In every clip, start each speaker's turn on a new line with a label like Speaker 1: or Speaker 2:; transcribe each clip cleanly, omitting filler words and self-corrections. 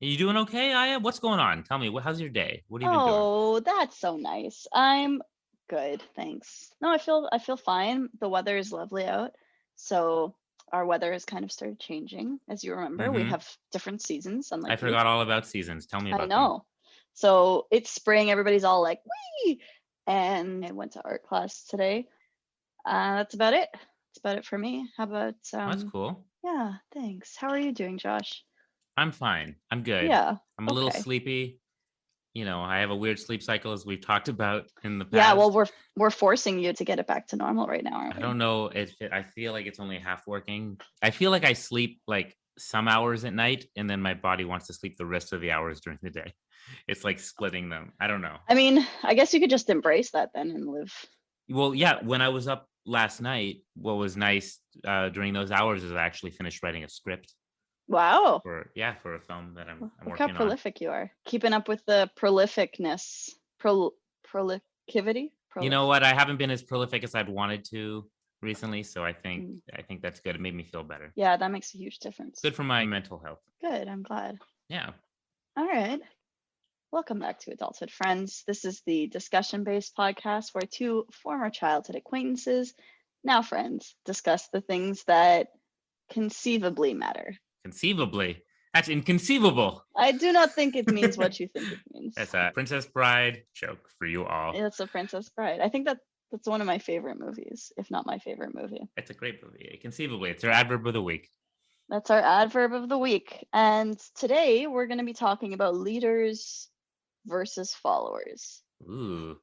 Speaker 1: Are you doing okay, Aya? What's going on? Tell me, how's your day? What have you been doing?
Speaker 2: Oh, that's so nice. I'm good, thanks. No, I feel fine. The weather is lovely out. So our weather has kind of started changing. As you remember, we
Speaker 1: Mm-hmm.
Speaker 2: have different seasons,
Speaker 1: I
Speaker 2: unlike you.
Speaker 1: forgot all about seasons. Tell me
Speaker 2: I
Speaker 1: about them.
Speaker 2: know. So it's spring, everybody's all like, wee! And I went to art class today. That's about it. That's about it for me. How about
Speaker 1: Oh, that's cool.
Speaker 2: yeah, thanks. How are you doing, Josh?
Speaker 1: I'm fine. I'm good.
Speaker 2: Yeah,
Speaker 1: I'm a little
Speaker 2: okay.
Speaker 1: sleepy. I have a weird sleep cycle as we've talked about in the
Speaker 2: Yeah, well,
Speaker 1: past.
Speaker 2: we're forcing you to get it back to normal right now, aren't
Speaker 1: I
Speaker 2: we?
Speaker 1: don't know if I feel like it's only half working. I feel like I sleep like some hours at night and then my body wants to sleep the rest of the hours during the day. It's like splitting them. I don't know.
Speaker 2: I mean, I guess you could just embrace that then and live.
Speaker 1: Well, yeah, when I was up last night, what was nice during those hours is I actually finished writing a script
Speaker 2: Wow.
Speaker 1: for a film that I'm
Speaker 2: Look how
Speaker 1: working on.
Speaker 2: prolific you are. Keeping up with the prolificness. Prolifivity?
Speaker 1: You know what? I haven't been as prolific as I'd wanted to recently, so I think
Speaker 2: Mm.
Speaker 1: I think that's good. It made me feel better.
Speaker 2: Yeah, that makes a huge difference.
Speaker 1: Good for my mental health.
Speaker 2: Good, I'm glad.
Speaker 1: Yeah.
Speaker 2: All right. Welcome back to Adulthood Friends. This is the discussion based podcast where two former childhood acquaintances, now friends, discuss the things that conceivably matter.
Speaker 1: Conceivably. That's inconceivable.
Speaker 2: I do not think it means what you think it means.
Speaker 1: That's a Princess Bride joke for you all.
Speaker 2: It's a Princess Bride. I think that's one of my favorite movies, if not my favorite movie.
Speaker 1: It's a great movie. Conceivably. It's our adverb of the week.
Speaker 2: That's our adverb of the week. And today we're going to be talking about leaders versus followers.
Speaker 1: Ooh.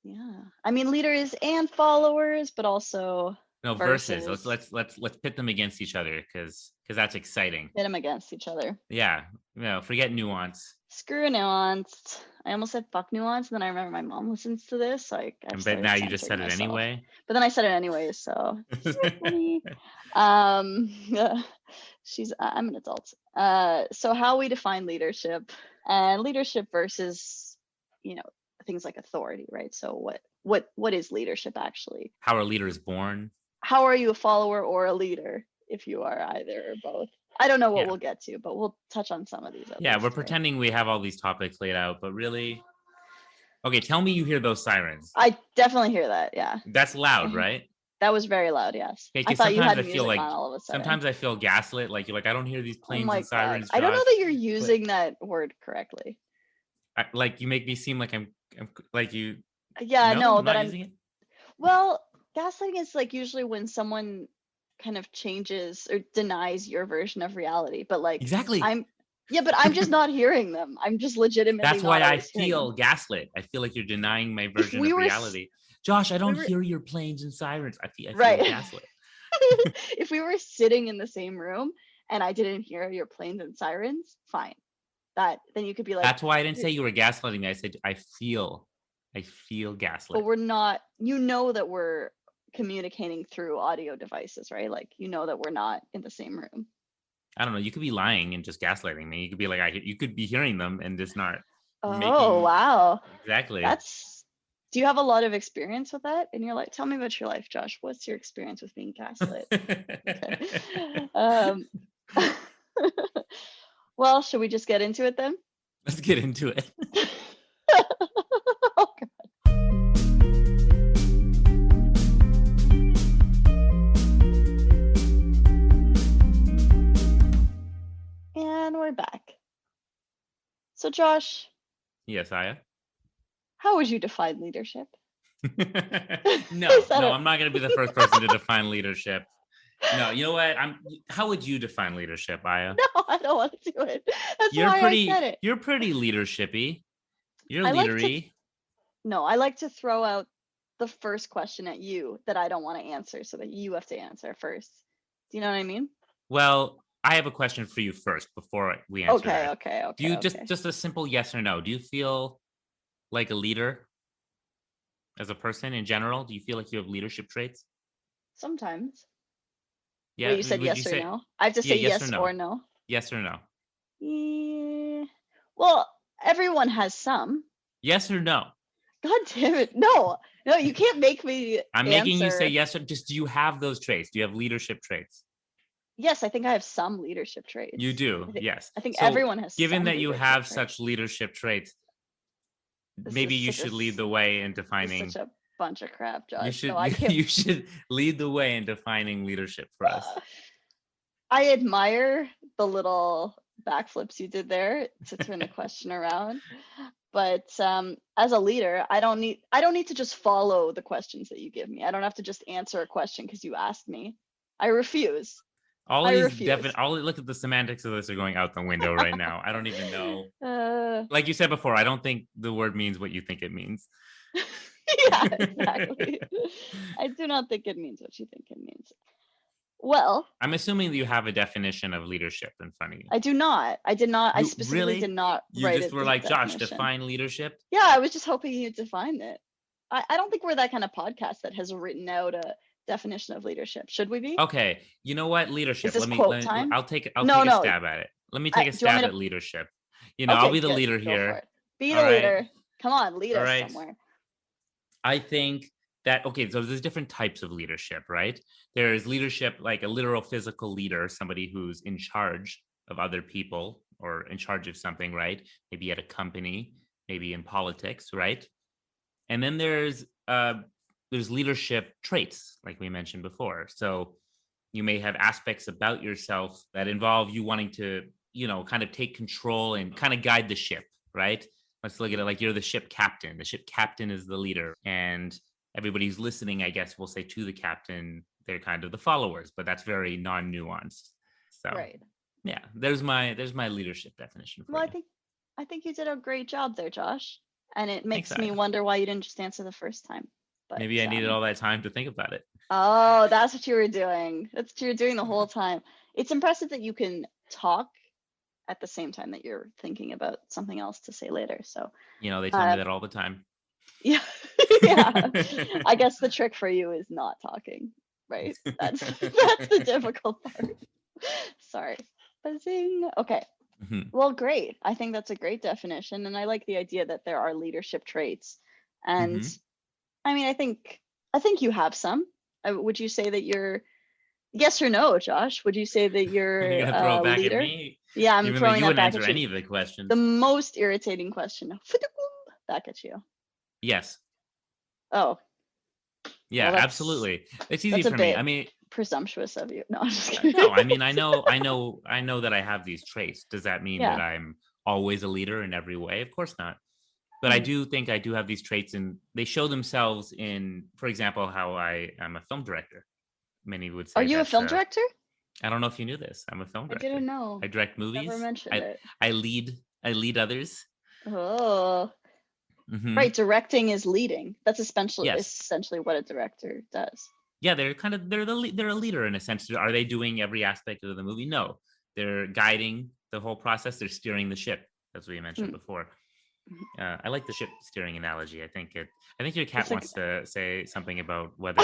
Speaker 2: Yeah. I mean leaders and followers, but also
Speaker 1: No, versus. Let's
Speaker 2: versus
Speaker 1: let's let's let's pit them against each other because that's exciting.
Speaker 2: pit them against each other.
Speaker 1: Yeah. Forget nuance.
Speaker 2: Screw nuanced. I almost said fuck nuance, and then I remember my mom listens to this, so I've
Speaker 1: And but now
Speaker 2: started
Speaker 1: you just
Speaker 2: censoring
Speaker 1: said it
Speaker 2: myself.
Speaker 1: anyway.
Speaker 2: But then I said it anyways, so funny. I'm an adult. So how we define leadership and leadership versus, you know, things like authority, right? So what is leadership actually?
Speaker 1: How a leader is born.
Speaker 2: How are you a follower or a leader if you are either or both? I don't know what
Speaker 1: Yeah.
Speaker 2: we'll get to, but we'll touch on some of these
Speaker 1: Yeah,
Speaker 2: others
Speaker 1: we're
Speaker 2: today.
Speaker 1: pretending we have all these topics laid out, but really, okay, tell me you hear those sirens.
Speaker 2: I definitely hear that. Yeah.
Speaker 1: That's loud, right?
Speaker 2: That was very loud. Yes.
Speaker 1: Okay,
Speaker 2: I
Speaker 1: because
Speaker 2: thought you
Speaker 1: sometimes
Speaker 2: had
Speaker 1: I feel
Speaker 2: music
Speaker 1: like
Speaker 2: on all of a sudden.
Speaker 1: sometimes I feel gaslit. Like you're like, I don't hear these
Speaker 2: Oh
Speaker 1: planes
Speaker 2: my
Speaker 1: and
Speaker 2: God.
Speaker 1: sirens,
Speaker 2: I don't know
Speaker 1: Josh.
Speaker 2: that you're
Speaker 1: But
Speaker 2: using that word correctly.
Speaker 1: like you make me seem like I'm like you.
Speaker 2: Yeah,
Speaker 1: No,
Speaker 2: no,
Speaker 1: I'm
Speaker 2: that
Speaker 1: not
Speaker 2: I'm,
Speaker 1: using it.
Speaker 2: well, gaslighting is like usually when someone kind of changes or denies your version of reality. But like,
Speaker 1: Exactly.
Speaker 2: I'm, yeah, but I'm just not hearing them. I'm just legitimately
Speaker 1: That's
Speaker 2: not
Speaker 1: why I
Speaker 2: always hearing them.
Speaker 1: feel gaslit. I feel like you're denying my
Speaker 2: If
Speaker 1: version
Speaker 2: we
Speaker 1: of
Speaker 2: were,
Speaker 1: reality. Josh, I
Speaker 2: if we
Speaker 1: don't
Speaker 2: were,
Speaker 1: hear your planes and sirens. I feel
Speaker 2: right.
Speaker 1: gaslit.
Speaker 2: If we were sitting in the same room and I didn't hear your planes and sirens, fine. That, then you could be like,
Speaker 1: That's why I didn't say you were gaslighting me. I said I feel
Speaker 2: but
Speaker 1: gaslit.
Speaker 2: we're not, you know, that we're communicating through audio devices, right? Like, you know, that we're not in the same room.
Speaker 1: I don't know. You could be lying and just gaslighting me. You could be like, you could be hearing them and just not
Speaker 2: Oh,
Speaker 1: making
Speaker 2: wow.
Speaker 1: exactly.
Speaker 2: That's, do you have a lot of experience with that in your life? Tell me about your life, Josh. What's your experience with being gaslit? Okay. Um, well, should we just get into it then?
Speaker 1: Let's get into it.
Speaker 2: Oh, and we're back. So, Josh,
Speaker 1: Yes, Aya.
Speaker 2: how would you define leadership?
Speaker 1: No,
Speaker 2: Is that
Speaker 1: no,
Speaker 2: a
Speaker 1: I'm not going to be the first person to define leadership. No, you know what? How would you define leadership, Aya?
Speaker 2: no, I don't want to do it. That's why I said it.
Speaker 1: You're pretty leadershipy. You're
Speaker 2: I like to,
Speaker 1: leadery.
Speaker 2: no, I like to throw out the first question at you that I don't want to answer so that you have to answer first. Do you know what I mean?
Speaker 1: Well, I have a question for you first before we answer
Speaker 2: Okay,
Speaker 1: that.
Speaker 2: okay,
Speaker 1: Do
Speaker 2: okay,
Speaker 1: you
Speaker 2: okay.
Speaker 1: just a simple yes or no? Do you feel like a leader as a person in general? Do you feel like you have leadership traits?
Speaker 2: Sometimes. Wait,
Speaker 1: Yeah,
Speaker 2: you said
Speaker 1: would you
Speaker 2: yes or
Speaker 1: say
Speaker 2: no? I have to
Speaker 1: yeah,
Speaker 2: say
Speaker 1: yes or
Speaker 2: yes or
Speaker 1: no?
Speaker 2: no.
Speaker 1: Yes or no?
Speaker 2: Yeah. Well, everyone has some.
Speaker 1: Yes or no?
Speaker 2: God damn it. No, no, you can't make me
Speaker 1: I'm making you say
Speaker 2: answer.
Speaker 1: yes or just do you have those traits? Do you have leadership traits?
Speaker 2: Yes, I think I have some leadership traits.
Speaker 1: You do, yes.
Speaker 2: I think
Speaker 1: So
Speaker 2: everyone has
Speaker 1: given
Speaker 2: some
Speaker 1: that you
Speaker 2: leadership
Speaker 1: have
Speaker 2: traits.
Speaker 1: such leadership traits,
Speaker 2: This
Speaker 1: maybe
Speaker 2: is
Speaker 1: you
Speaker 2: such
Speaker 1: should lead the way in
Speaker 2: this is
Speaker 1: defining.
Speaker 2: such a bunch of crap,
Speaker 1: You
Speaker 2: Josh. No,
Speaker 1: should
Speaker 2: I can't.
Speaker 1: you should lead the way in defining leadership for us.
Speaker 2: I admire the little backflips you did there to turn the question around. But as a leader, I don't need to just follow the questions that you give me. I don't have to just answer a question because you asked me. I refuse.
Speaker 1: All
Speaker 2: I
Speaker 1: of these
Speaker 2: refuse.
Speaker 1: look at the semantics of this are going out the window right now. I don't even know.
Speaker 2: Uh,
Speaker 1: Like you said before, I don't think the word means what you think it means.
Speaker 2: yeah, exactly. I do not think it means what you think it means. Well,
Speaker 1: I'm assuming that you have a definition of leadership in front of you.
Speaker 2: I do not. I did not. I
Speaker 1: You
Speaker 2: specifically did
Speaker 1: really?
Speaker 2: not
Speaker 1: You
Speaker 2: write
Speaker 1: just
Speaker 2: it
Speaker 1: were
Speaker 2: the
Speaker 1: like, Josh,
Speaker 2: definition.
Speaker 1: define leadership?
Speaker 2: Yeah, I was just hoping you'd define it. I don't think we're that kind of podcast that has written out a definition of leadership. Should we be?
Speaker 1: Okay, you know what?
Speaker 2: Is
Speaker 1: Leadership.
Speaker 2: this quote time?
Speaker 1: I'll take
Speaker 2: No,
Speaker 1: a
Speaker 2: no.
Speaker 1: stab at it. Let me take a
Speaker 2: Do you want
Speaker 1: stab
Speaker 2: me
Speaker 1: at
Speaker 2: to?
Speaker 1: leadership. I'll
Speaker 2: Okay,
Speaker 1: be the
Speaker 2: good.
Speaker 1: leader
Speaker 2: Go for
Speaker 1: here.
Speaker 2: it. Be
Speaker 1: All
Speaker 2: the
Speaker 1: right.
Speaker 2: leader. Come on, lead
Speaker 1: All
Speaker 2: us
Speaker 1: right.
Speaker 2: somewhere.
Speaker 1: I think that, okay, so there's different types of leadership, right? There's leadership like a literal physical leader, somebody who's in charge of other people or in charge of something, right? Maybe at a company, maybe in politics, right? And then there's leadership traits, like we mentioned before. So you may have aspects about yourself that involve you wanting to, kind of take control and kind of guide the ship, right? Let's look at it like you're the ship captain. The ship captain is the leader, and everybody's listening, I guess, will say to the captain, they're kind of the followers, but that's very non-nuanced. So
Speaker 2: Right.
Speaker 1: yeah, there's my leadership definition for
Speaker 2: Well,
Speaker 1: you.
Speaker 2: I think you did a great job there, Josh. And it makes
Speaker 1: Thanks,
Speaker 2: me
Speaker 1: Aya.
Speaker 2: wonder why you didn't just answer the first time. But
Speaker 1: Maybe I needed all that time to think about it.
Speaker 2: oh, that's what you were doing. That's what you were doing the whole time. It's impressive that you can talk at the same time that you're thinking about something else to say later. So
Speaker 1: They tell me that all the time.
Speaker 2: yeah, yeah. I guess the trick for you is not talking, right? That's the difficult part. Sorry. Buzzing. Okay.
Speaker 1: Mhm.
Speaker 2: Well, great. I think that's a great definition, and I like the idea that there are leadership traits. And
Speaker 1: Mhm.
Speaker 2: I mean, I think you have some. Would you say that you're yes or no, Josh? Would you say that you're
Speaker 1: You're gonna throw it
Speaker 2: a
Speaker 1: back at
Speaker 2: leader?
Speaker 1: me,
Speaker 2: Yeah, I'm
Speaker 1: even though
Speaker 2: throwing
Speaker 1: you
Speaker 2: that
Speaker 1: wouldn't
Speaker 2: back
Speaker 1: answer
Speaker 2: at you.
Speaker 1: any of the
Speaker 2: The
Speaker 1: questions.
Speaker 2: most irritating question. Back at you.
Speaker 1: Yes.
Speaker 2: Oh,
Speaker 1: Yeah,
Speaker 2: well,
Speaker 1: absolutely. It's easy
Speaker 2: that's a
Speaker 1: for me. I
Speaker 2: bit
Speaker 1: mean,
Speaker 2: presumptuous of you. No, I'm just kidding.
Speaker 1: no, I mean, I know that I have these traits. Does that mean that
Speaker 2: Yeah.
Speaker 1: I'm always a leader in every way? Of course not. But I
Speaker 2: Mm.
Speaker 1: do think I do have these traits, and they show themselves in, for example, how I am a film director. Many would
Speaker 2: Are
Speaker 1: say
Speaker 2: you a
Speaker 1: that's
Speaker 2: film director?
Speaker 1: I don't know if you knew this. I'm a film
Speaker 2: I
Speaker 1: director.
Speaker 2: didn't know.
Speaker 1: I direct
Speaker 2: Never
Speaker 1: movies.
Speaker 2: mentioned it.
Speaker 1: I lead others.
Speaker 2: Oh,
Speaker 1: Mhm.
Speaker 2: right. Directing is leading. That's
Speaker 1: Yes.
Speaker 2: essentially what a director does.
Speaker 1: Yeah, they're a leader in a sense. Are they doing every aspect of the movie? No, they're guiding the whole process. They're steering the ship, as we mentioned
Speaker 2: Mm.
Speaker 1: before. I like the ship steering analogy. I think your cat
Speaker 2: It's like
Speaker 1: wants to say something about whether.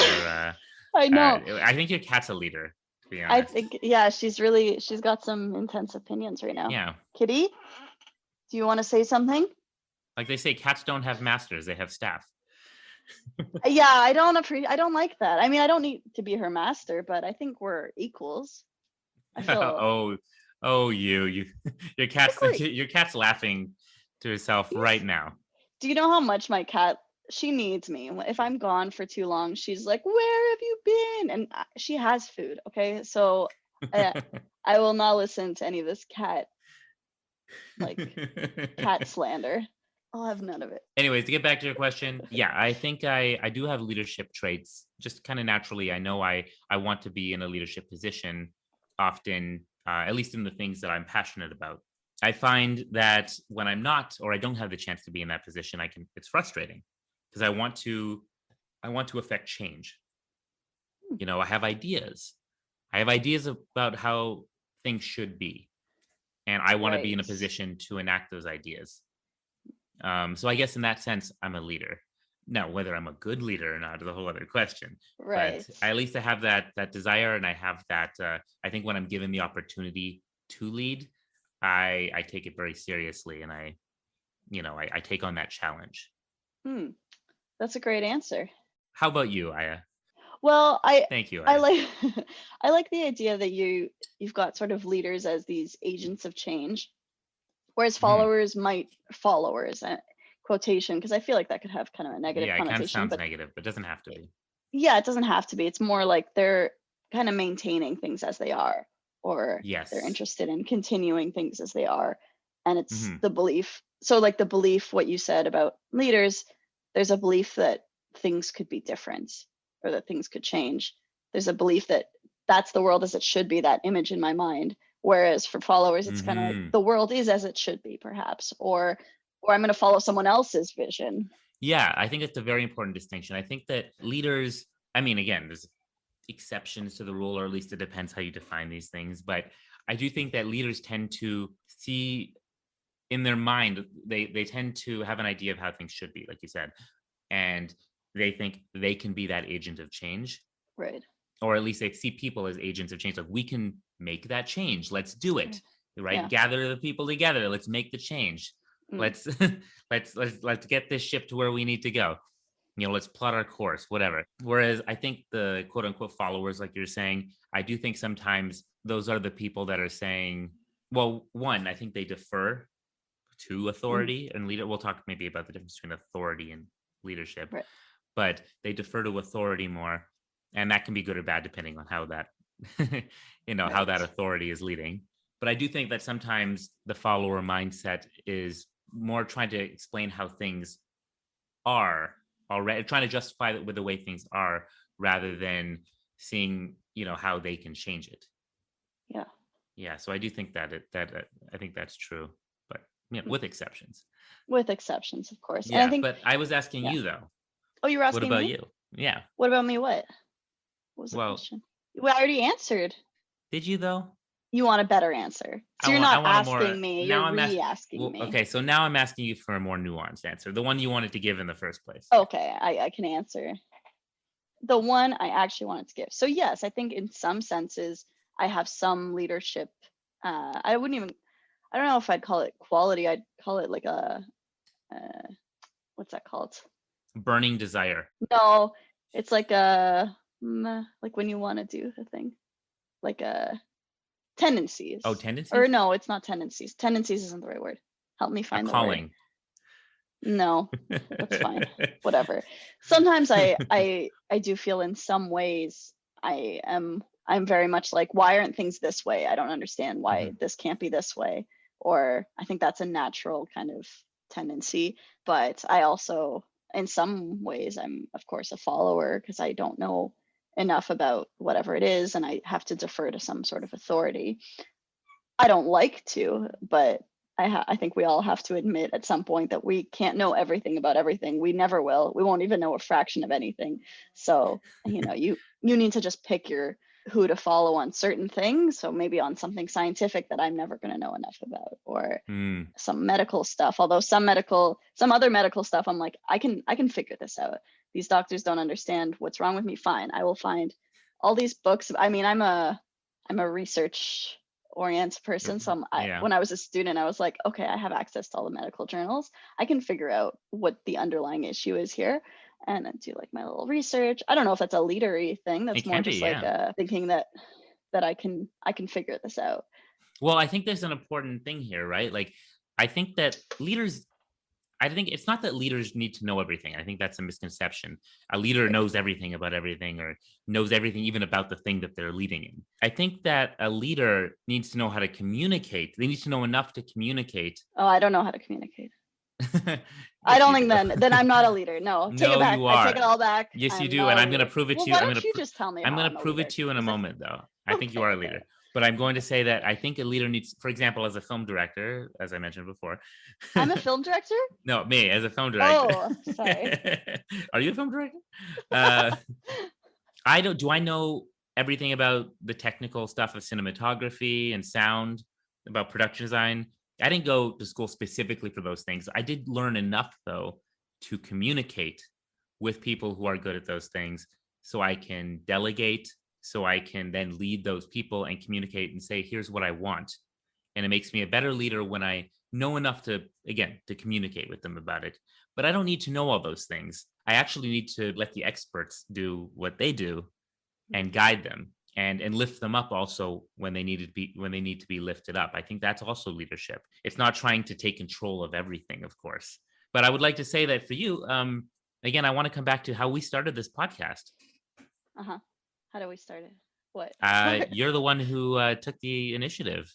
Speaker 2: I know.
Speaker 1: I think your cat's a leader. To be
Speaker 2: I
Speaker 1: honest.
Speaker 2: think yeah, she's got some intense opinions right now.
Speaker 1: Yeah,
Speaker 2: Kitty, do you want to say something?
Speaker 1: like they say, cats don't have masters; they have staff.
Speaker 2: Yeah, I don't like that. I mean, I don't need to be her master, but I think we're equals. I feel
Speaker 1: you your cat's laughing to herself right now.
Speaker 2: Do you know how much my cat she needs me? If I'm gone for too long, she's like, "Where have you been?" And she has food, okay? So I will not listen to any of this cat slander. I'll have none of it.
Speaker 1: Anyways, to get back to your question, yeah, I think I do have leadership traits. Just kind of naturally, I know I want to be in a leadership position often, at least in the things that I'm passionate about. I find that when I'm not, or I don't have the chance to be in that position, it's frustrating because I want to affect change. I have ideas. I have ideas about how things should be, and I want to be in a
Speaker 2: Right.
Speaker 1: position to enact those ideas. So I guess in that sense, I'm a leader. Now, whether I'm a good leader or not is a whole other question.
Speaker 2: Right.
Speaker 1: But at least I have that desire, and I have that. I think when I'm given the opportunity to lead, I take it very seriously, and I take on that challenge.
Speaker 2: That's a great answer.
Speaker 1: How about you, Aya?
Speaker 2: Well,
Speaker 1: Thank you,
Speaker 2: I
Speaker 1: Aya.
Speaker 2: like I like the idea that you've got sort of leaders as these agents of change, whereas
Speaker 1: Mhm.
Speaker 2: followers, quotation, because I feel like that could have kind of a negative
Speaker 1: Yeah, it kind of
Speaker 2: connotation,
Speaker 1: sounds
Speaker 2: but
Speaker 1: negative, but doesn't have to be.
Speaker 2: yeah, it doesn't have to be. It's more like they're kind of maintaining things as they are, or they're
Speaker 1: Yes.
Speaker 2: interested in continuing things as they are. And it's
Speaker 1: Mhm.
Speaker 2: the belief. So, like the belief, what you said about leaders, there's a belief that things could be different or that things could change. There's a belief that that's the world as it should be, that image in my mind. Whereas for followers, it's kind of like
Speaker 1: Mhm.
Speaker 2: the world is as it should be, perhaps, or I'm going to follow someone else's vision.
Speaker 1: Yeah, I think it's a very important distinction. I think that leaders, I mean, again, there's exceptions to the rule, or at least it depends how you define these things. But I do think that leaders tend to see in their mind, they tend to have an idea of how things should be, like you said, and they think they can be that agent of change,
Speaker 2: Right.
Speaker 1: or at least they see people as agents of change. Like we can make that change. Let's do it.
Speaker 2: Right.
Speaker 1: Right?
Speaker 2: Yeah.
Speaker 1: Gather the people together. Let's make the change.
Speaker 2: Mm,
Speaker 1: Let's let's get this ship to where we need to go. Let's plot our course, whatever. Whereas I think the quote unquote followers, like you're saying, I do think sometimes those are the people that are saying, well, one, I think they defer to
Speaker 2: mm,
Speaker 1: authority and leader. We'll talk maybe about the difference between authority and leadership,
Speaker 2: right.
Speaker 1: but they defer to authority more. And that can be good or bad depending on how that, how
Speaker 2: Right.
Speaker 1: that authority is leading. But I do think that sometimes the follower mindset is more trying to explain how things are already, trying to justify it with the way things are rather than seeing, how they can change it.
Speaker 2: Yeah.
Speaker 1: Yeah. So I do think that I think that's true, but
Speaker 2: Mm.
Speaker 1: with exceptions.
Speaker 2: With exceptions, of course. And I
Speaker 1: Yeah,
Speaker 2: think,
Speaker 1: but I was asking
Speaker 2: yeah.
Speaker 1: you though.
Speaker 2: Oh, you were
Speaker 1: What
Speaker 2: asking
Speaker 1: about
Speaker 2: me?
Speaker 1: you? Yeah.
Speaker 2: What about me? What was the
Speaker 1: Well,
Speaker 2: question? Well, I already answered.
Speaker 1: did you though?
Speaker 2: You want a better answer. So you're
Speaker 1: I
Speaker 2: not
Speaker 1: want a more
Speaker 2: asking me, you're
Speaker 1: now I'm asking.
Speaker 2: re-asking
Speaker 1: Well,
Speaker 2: me.
Speaker 1: okay, so now I'm asking you for a more nuanced answer, the one you wanted to give in the first place.
Speaker 2: Okay, I can answer. The one I actually wanted to give. So yes, I think in some senses I have some leadership. I wouldn't even, I don't know if I'd call it quality. I'd call it like uh what's that called?
Speaker 1: Burning desire.
Speaker 2: No, it's like like when you want to do the thing, like
Speaker 1: Oh,
Speaker 2: tendencies. Or
Speaker 1: tendencies?
Speaker 2: no, it's not tendencies. Tendencies isn't the right word. Help me
Speaker 1: A
Speaker 2: find the word.
Speaker 1: calling.
Speaker 2: No, that's fine. Whatever. Sometimes I do feel in some ways I'm very much like, why aren't things this way? I don't understand why
Speaker 1: Mhm.
Speaker 2: this can't be this way. Or I think that's a natural kind of tendency. But I also, in some ways, I'm of course a follower because I don't know enough about whatever it is and I have to defer to some sort of authority. I don't like to, but I think we all have to admit at some point that we can't know everything about everything. We never will. We won't even know a fraction of anything. So, you need to just pick your who to follow on certain things. So maybe on something scientific that I'm never going to know enough about, or
Speaker 1: Mm.
Speaker 2: some medical stuff. Although some other medical stuff, I'm like, I can figure this out. These doctors don't understand what's wrong with me. Fine, I will find all these books. I mean, I'm a research oriented person. So
Speaker 1: Yeah.
Speaker 2: when I was a student, I was like, okay, I have access to all the medical journals. I can figure out what the underlying issue is here and then do like my little research. I don't know if that's a leadery thing.
Speaker 1: It
Speaker 2: That's more
Speaker 1: can be,
Speaker 2: just like
Speaker 1: yeah.
Speaker 2: thinking that I can figure this out.
Speaker 1: Well, I think there's an important thing here, right? Like, I think that leaders, I think it's not that leaders need to know everything. I think that's a misconception. A leader
Speaker 2: Right.
Speaker 1: knows everything about everything or knows everything even about the thing that they're leading in. I think that a leader needs to know how to communicate. They need to know enough to communicate.
Speaker 2: Oh, I don't know how to communicate. I
Speaker 1: Yes,
Speaker 2: don't
Speaker 1: you
Speaker 2: think
Speaker 1: do.
Speaker 2: then I'm not a leader. No, take it
Speaker 1: No,
Speaker 2: back.
Speaker 1: you
Speaker 2: I take it
Speaker 1: are.
Speaker 2: all back.
Speaker 1: Yes, you
Speaker 2: I'm
Speaker 1: do,
Speaker 2: not
Speaker 1: and
Speaker 2: a
Speaker 1: I'm going to
Speaker 2: leader.
Speaker 1: prove it
Speaker 2: Well,
Speaker 1: to you.
Speaker 2: why don't you just tell me
Speaker 1: I'm
Speaker 2: how
Speaker 1: going
Speaker 2: I'm
Speaker 1: to
Speaker 2: a
Speaker 1: prove it
Speaker 2: leader?
Speaker 1: to you in a
Speaker 2: Because
Speaker 1: moment, though. I think you
Speaker 2: okay,
Speaker 1: are a
Speaker 2: okay.
Speaker 1: leader, but I'm going to say that I think a leader needs, for example, as a film director, as I mentioned before.
Speaker 2: I'm a film director?
Speaker 1: No, me as a film director.
Speaker 2: Oh, sorry.
Speaker 1: Are you a film director? Uh, I don't. Do I know everything about the technical stuff of cinematography and sound, about production design? I didn't go to school specifically for those things. I did learn enough though to communicate with people who are good at those things, so I can delegate, so I can then lead those people and communicate and say, "Here's what I want." And it makes me a better leader when I know enough to, again, to communicate with them about it. But I don't need to know all those things. I actually need to let the experts do what they do and guide them and lift them up also when they need to be lifted up. I think that's also leadership. It's not trying to take control of everything, of course. But I would like to say that for you, again, I want to come back to how we started this podcast.
Speaker 2: Uh-huh. How do we start it? What?
Speaker 1: You're the one who took the initiative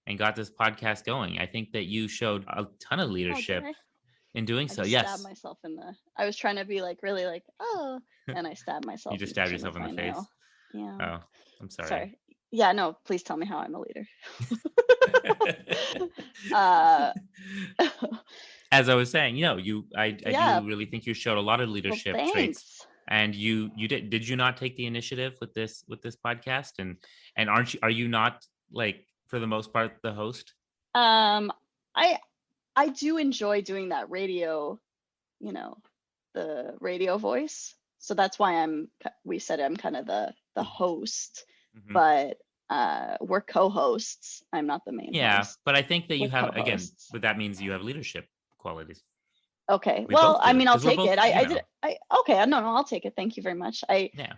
Speaker 1: and got this podcast going. I think that you showed a ton of
Speaker 2: Oh, did
Speaker 1: leadership
Speaker 2: I?
Speaker 1: in doing
Speaker 2: I
Speaker 1: so.
Speaker 2: just stabbed
Speaker 1: Yes.
Speaker 2: myself in the. I was trying to be like really like, oh, and I stabbed
Speaker 1: You
Speaker 2: myself
Speaker 1: just
Speaker 2: in the
Speaker 1: stabbed
Speaker 2: chin
Speaker 1: yourself
Speaker 2: with
Speaker 1: in the
Speaker 2: my
Speaker 1: face.
Speaker 2: nail. Yeah.
Speaker 1: Oh, I'm sorry.
Speaker 2: Sorry. Yeah, no, please tell me how I'm a leader. uh
Speaker 1: As I was saying, I
Speaker 2: yeah,
Speaker 1: do really think you showed a lot of
Speaker 2: well
Speaker 1: leadership traits,
Speaker 2: thanks.
Speaker 1: and you did you not take the initiative with this podcast, and are you not, like, for the most part, the host?
Speaker 2: Um I I do enjoy doing that radio, you know, the radio voice. So that's why we said I'm kind of the host,
Speaker 1: Mhm.
Speaker 2: but we're co-hosts. I'm not the main
Speaker 1: Yeah,
Speaker 2: host.
Speaker 1: but I think that
Speaker 2: We're
Speaker 1: you have, again,
Speaker 2: co-hosts.
Speaker 1: but that means you have leadership qualities.
Speaker 2: Okay.
Speaker 1: We
Speaker 2: Well,
Speaker 1: both
Speaker 2: I
Speaker 1: do
Speaker 2: mean, I'll
Speaker 1: because we're
Speaker 2: take
Speaker 1: both,
Speaker 2: it. I did I okay, no, no, I'll take it. Thank you very much.
Speaker 1: yeah,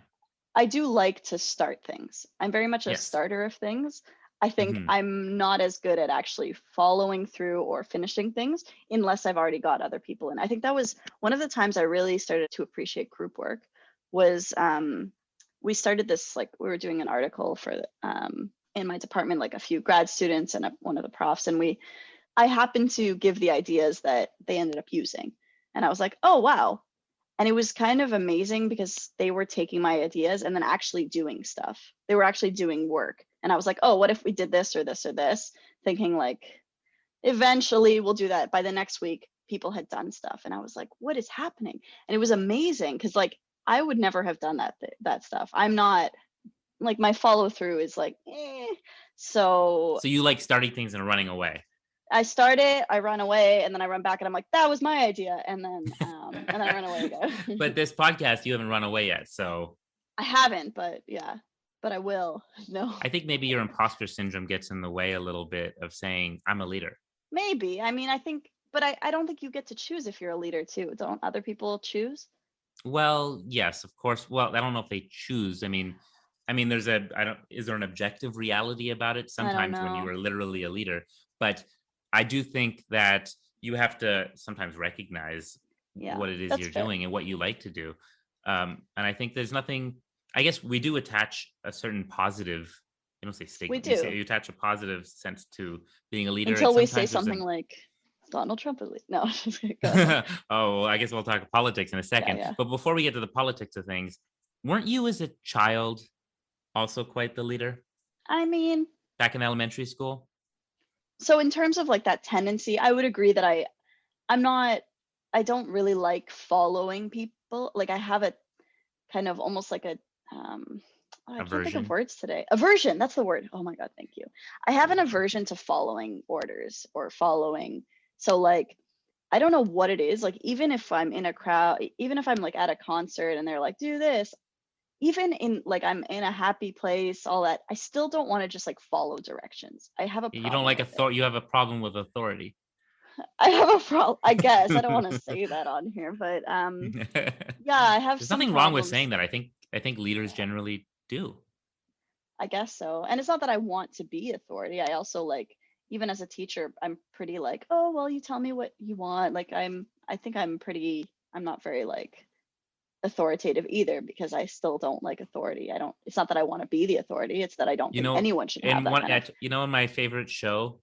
Speaker 2: I do like to start things. I'm very much a
Speaker 1: yes.
Speaker 2: starter of things. I think
Speaker 1: Hmm.
Speaker 2: I'm not as good at actually following through or finishing things unless I've already got other people in. I think that was one of the times I really started to appreciate group work was we started this, like we were doing an article for in my department, like a few grad students and one of the profs, and I happened to give the ideas that they ended up using. And I was like, oh wow, and it was kind of amazing because they were taking my ideas and then actually doing stuff. They were actually doing work. And I was like, oh, what if we did this or this or this? Thinking like, eventually we'll do that. By the next week, people had done stuff. And I was like, what is happening? And it was amazing because like I would never have done that stuff. I'm not like my follow through is like, So
Speaker 1: So you like starting things and running away.
Speaker 2: I start it, I run away, and then I run back and I'm like, that was my idea. And then I run away again.
Speaker 1: But this podcast, you haven't run away yet, so
Speaker 2: I haven't, but yeah, but I will. No,
Speaker 1: I think maybe your imposter syndrome gets in the way a little bit of saying, I'm a leader.
Speaker 2: maybe. I mean, I think, but I don't think you get to choose if you're a leader too. Don't other people choose?
Speaker 1: Well, yes, of course. Well, I don't know if they choose. I mean, is there an objective reality about it?
Speaker 2: I don't
Speaker 1: Sometimes when you
Speaker 2: know.
Speaker 1: are literally a leader, but I do think that you have to sometimes recognize
Speaker 2: Yeah,
Speaker 1: what it is
Speaker 2: that's
Speaker 1: you're
Speaker 2: fair.
Speaker 1: doing and what you like to do. And I think there's nothing, I guess we do attach a certain positive, you don't say
Speaker 2: We
Speaker 1: stigma, you say
Speaker 2: do
Speaker 1: you attach a positive sense to being a leader. And
Speaker 2: until we say
Speaker 1: sometimes there's
Speaker 2: something
Speaker 1: an,
Speaker 2: like Donald Trump is no. Just kidding. Go ahead.
Speaker 1: oh, I guess we'll talk politics in a
Speaker 2: Yeah,
Speaker 1: second.
Speaker 2: yeah.
Speaker 1: But before we get to the politics of things, weren't you as a child also quite the leader
Speaker 2: I mean,
Speaker 1: back in elementary school?
Speaker 2: so in terms of like that tendency, I would agree that I'm not. I don't really like following people. Like I have a kind of almost like a oh, I can't think of
Speaker 1: Aversion?
Speaker 2: words today. Aversion, that's the word. Oh my god, thank you. I have
Speaker 1: You're
Speaker 2: an
Speaker 1: welcome.
Speaker 2: aversion to following orders or following. So like I don't know what it is. Like even if I'm in a crowd, even if I'm like at a concert and they're like do this, even in like I'm in a happy place, all that, I still don't want to just like follow directions. I have a
Speaker 1: You don't
Speaker 2: problem
Speaker 1: like
Speaker 2: with it.
Speaker 1: you have a problem with authority.
Speaker 2: I have a problem. I guess I don't want to say that on here, but yeah, I have
Speaker 1: There's
Speaker 2: some
Speaker 1: nothing wrong with
Speaker 2: problems.
Speaker 1: saying that. I think leaders generally do.
Speaker 2: I guess so. And it's not that I want to be authority. I also like, even as a teacher, I'm pretty like, oh, well, you tell me what you want. Like I think I'm not very like authoritative either because I still don't like authority. It's not that I want to be the authority. It's that I don't
Speaker 1: You
Speaker 2: think
Speaker 1: know,
Speaker 2: anyone should have that kind of,
Speaker 1: in my favorite show,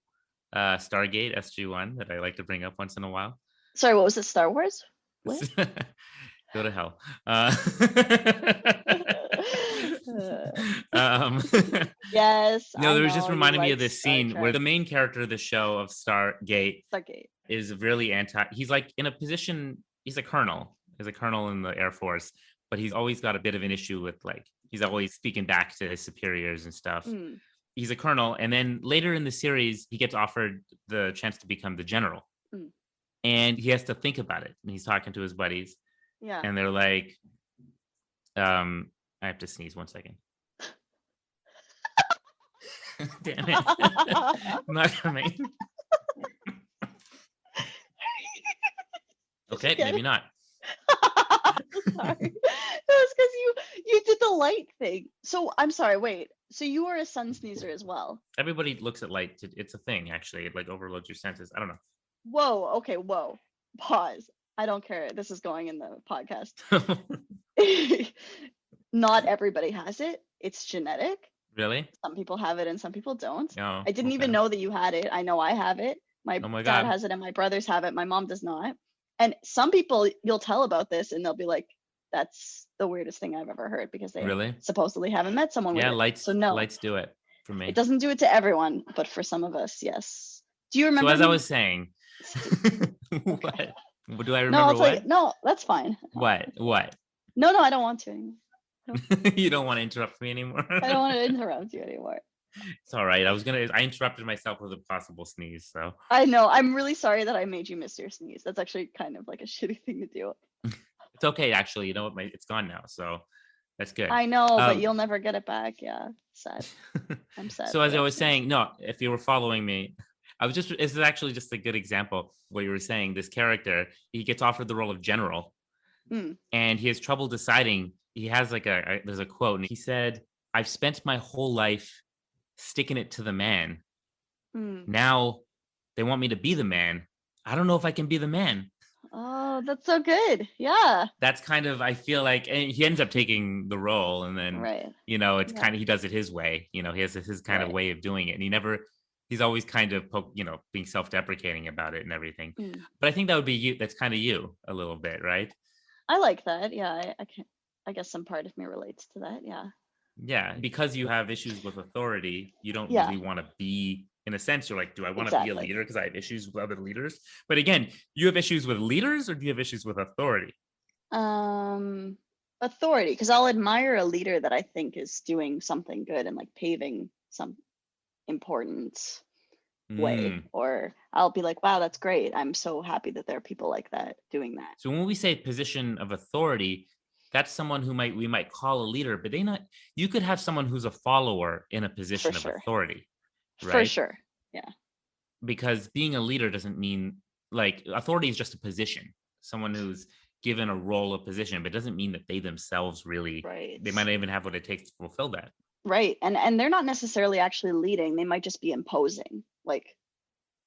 Speaker 1: Stargate SG-1, that I like to bring up once in a while.
Speaker 2: sorry, what was it? Star Wars? What?
Speaker 1: Go to hell.
Speaker 2: Uh,
Speaker 1: Um,
Speaker 2: yes,
Speaker 1: no,
Speaker 2: I
Speaker 1: there was just
Speaker 2: know you
Speaker 1: reminding me
Speaker 2: like
Speaker 1: of this
Speaker 2: Star
Speaker 1: scene where
Speaker 2: Trek.
Speaker 1: the main character of the show of Stargate
Speaker 2: Stargate.
Speaker 1: is really he's like in a position, he's a colonel. He's a colonel in the Air Force, but he's always got a bit of an issue with, like, he's always speaking back to his superiors and stuff.
Speaker 2: Mm,
Speaker 1: He's a colonel, and then later in the series, he gets offered the chance to become the general,
Speaker 2: mm,
Speaker 1: and he has to think about it. And he's talking to his buddies,
Speaker 2: yeah.
Speaker 1: and they're like, I have to sneeze 1 second. Damn it. I'm not coming.
Speaker 2: Did you
Speaker 1: Okay,
Speaker 2: get
Speaker 1: maybe
Speaker 2: it?
Speaker 1: not.
Speaker 2: Sorry. It was because you did the light thing. So I'm sorry, wait. So you are a sun sneezer as well.
Speaker 1: Everybody looks at light. It's a thing, actually. It like overloads your senses. I don't
Speaker 2: Whoa, okay, whoa. Pause. I don't care. This is going in the podcast.
Speaker 1: know.
Speaker 2: Not everybody has it. It's genetic.
Speaker 1: Really?
Speaker 2: Some people have it and some people don't.
Speaker 1: Oh,
Speaker 2: I didn't even
Speaker 1: okay.
Speaker 2: know that you had it. I know I have it. My
Speaker 1: Oh my
Speaker 2: dad
Speaker 1: God.
Speaker 2: has it and my brothers have it. My mom does not. And some people you'll tell about this and they'll be like, that's the weirdest thing I've ever heard because they
Speaker 1: Really?
Speaker 2: supposedly haven't met someone with
Speaker 1: Yeah,
Speaker 2: it. So no,
Speaker 1: lights do it for
Speaker 2: it
Speaker 1: me.
Speaker 2: doesn't do it to everyone, but for some of us, yes. Do you
Speaker 1: So
Speaker 2: remember
Speaker 1: as I
Speaker 2: any?
Speaker 1: was saying,
Speaker 2: Okay.
Speaker 1: what? Do I
Speaker 2: No, I'll
Speaker 1: remember
Speaker 2: tell you.
Speaker 1: what?
Speaker 2: No, that's fine.
Speaker 1: What? What?
Speaker 2: No, I don't want to anymore.
Speaker 1: You don't want to interrupt me anymore?
Speaker 2: I don't want to interrupt you anymore.
Speaker 1: It's all right. I interrupted myself with a possible sneeze, so
Speaker 2: I know. I'm really sorry that I made you miss your sneeze. That's actually kind of like a shitty thing to do.
Speaker 1: it's okay actually. You know what? It's gone now, so that's good.
Speaker 2: I know, but
Speaker 1: Um,
Speaker 2: you'll never get it back. Yeah, sad. I'm sad
Speaker 1: so
Speaker 2: for
Speaker 1: as I
Speaker 2: that
Speaker 1: was
Speaker 2: sneeze.
Speaker 1: saying, no, if you were following me, this is actually just a good example where you were saying this character, he gets offered the role of general
Speaker 2: Mm,
Speaker 1: and he has trouble deciding. He has like there's a quote and he said, I've spent my whole life sticking it to the man.
Speaker 2: mm.
Speaker 1: Now they want me to be the man. I don't know if I can be the man.
Speaker 2: Oh, that's so good. Yeah,
Speaker 1: That's kind of, I feel like, and he ends up taking the role and then,
Speaker 2: right.
Speaker 1: it's
Speaker 2: Yeah,
Speaker 1: kind of, he does it his way. He has his kind of
Speaker 2: right.
Speaker 1: way of doing it. And he's always kind of, being self-deprecating about it and everything.
Speaker 2: Mm.
Speaker 1: But I think that would be you. That's kind of you a little bit, right?
Speaker 2: I like that. Yeah, I can. I guess some part of me relates to that. Yeah.
Speaker 1: Yeah. Because you have issues with authority, you don't
Speaker 2: Yeah,
Speaker 1: really want to be, in a sense, you're like, do I want to be a
Speaker 2: exactly.
Speaker 1: leader because I have issues with other leaders? But again, you have issues with leaders or do you have issues with authority?
Speaker 2: Um, authority, because I'll admire a leader that I think is doing something good and like paving some important way,
Speaker 1: Mm.
Speaker 2: or I'll be like, wow, that's great. I'm so happy that there are people like that doing that.
Speaker 1: So when we say position of authority, that's someone we might call a leader, but you could have someone who's a follower in a
Speaker 2: For
Speaker 1: position of
Speaker 2: sure.
Speaker 1: authority,
Speaker 2: For
Speaker 1: right?
Speaker 2: sure. Yeah.
Speaker 1: Because being a leader doesn't mean, like, authority is just a position, someone who's given a role, a position, but it doesn't mean that they themselves really,
Speaker 2: Right.
Speaker 1: they might not even have what it takes to fulfill that.
Speaker 2: Right. And they're not necessarily actually leading. They might just be imposing. Like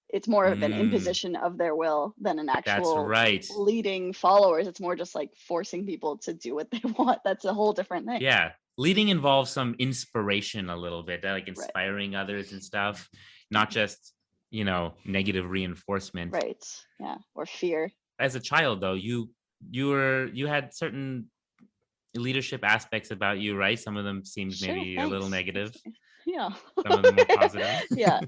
Speaker 2: it's more of an
Speaker 1: Mm,
Speaker 2: imposition of their will than an
Speaker 1: that's
Speaker 2: actual
Speaker 1: right.
Speaker 2: leading followers. It's more just like forcing people to do what they want. That's a whole different thing.
Speaker 1: Yeah. Leading involves some inspiration a little bit, like
Speaker 2: Right.
Speaker 1: inspiring others and stuff, not just, negative reinforcement.
Speaker 2: Right. Yeah. Or fear.
Speaker 1: As a child though, you had certain leadership aspects about you, right? Some of them seemed
Speaker 2: Sure.
Speaker 1: maybe a little
Speaker 2: Thanks. That's
Speaker 1: negative,
Speaker 2: nice. Yeah.
Speaker 1: some of them more positive.
Speaker 2: Yeah.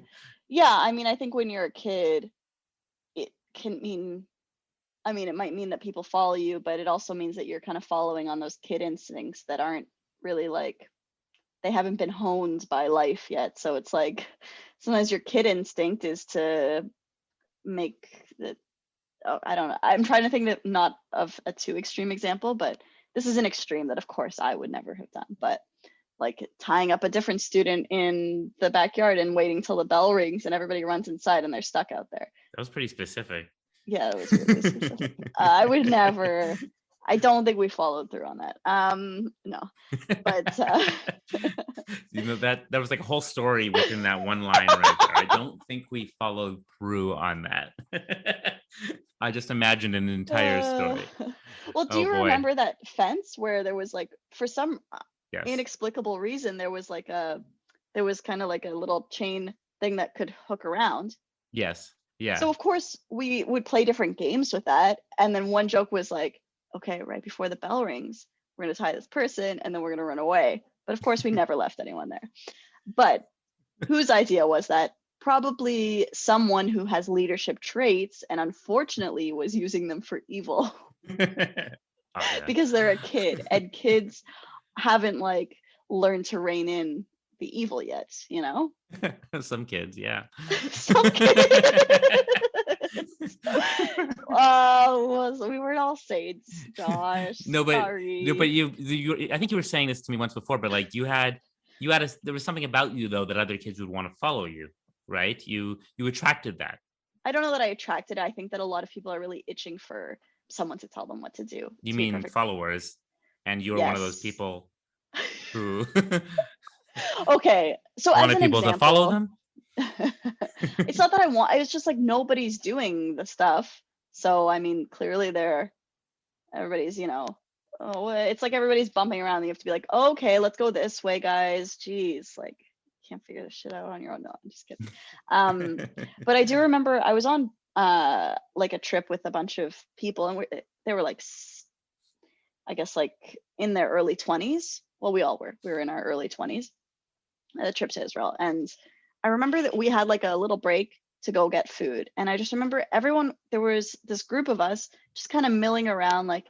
Speaker 2: Yeah. I mean, I think when you're a kid, it can mean, I mean, it might mean that people follow you, but it also means that you're kind of following on those kid instincts that aren't really like, they haven't been honed by life yet. So it's like sometimes your kid instinct is to make the, oh, I don't know. I'm trying to think that not of a too extreme example, but this is an extreme that of course I would never have done. But like tying up a different student in the backyard and waiting till the bell rings and everybody runs inside and they're stuck out there.
Speaker 1: That was pretty specific.
Speaker 2: Yeah, it was really specific. I would never. I don't think we followed through on that. No, but
Speaker 1: That was like a whole story within that one line right there. I don't think we followed through on that. I just imagined an entire
Speaker 2: uh,
Speaker 1: story.
Speaker 2: well, do
Speaker 1: Oh
Speaker 2: you
Speaker 1: boy.
Speaker 2: remember that fence where there was like, for some
Speaker 1: Yes.
Speaker 2: inexplicable reason, there was there was kind of like a little chain thing that could hook around.
Speaker 1: Yes. Yeah.
Speaker 2: So of course we would play different games with that. And then one joke was like, okay, right before the bell rings, we're gonna tie this person and then we're gonna run away. But of course we never left anyone there. But whose idea was that? Probably someone who has leadership traits and unfortunately was using them for evil
Speaker 1: Oh yeah.
Speaker 2: because they're a kid and kids haven't like learned to rein in the evil yet, you know?
Speaker 1: Some kids, yeah.
Speaker 2: Some kids. We weren't all saints, Josh.
Speaker 1: No, but
Speaker 2: Sorry.
Speaker 1: I think you were saying this to me once before, but like there was something about you though that other kids would want to follow you, right? You attracted that.
Speaker 2: I don't know that I attracted it. I think that a lot of people are really itching for someone to tell them what to do,
Speaker 1: You
Speaker 2: to be
Speaker 1: mean
Speaker 2: perfect.
Speaker 1: followers, and you're one of those
Speaker 2: Yes.
Speaker 1: people who
Speaker 2: Okay, so as
Speaker 1: wanted
Speaker 2: an
Speaker 1: people to follow
Speaker 2: example,
Speaker 1: them?
Speaker 2: it's not that I want, it's just like nobody's doing the stuff. So I mean, clearly everybody's, oh, it's like everybody's bumping around. You have to be like, okay, let's go this way, guys. Jeez, like can't figure this shit out on your own. No, I'm just kidding. Um, but I do remember I was on like a trip with a bunch of people, and they were like, I guess like in their early 20s. Well, we all were. We were in our early 20s. A trip to Israel, and I remember that we had like a little break to go get food, and I just remember everyone. There was this group of us just kind of milling around, like,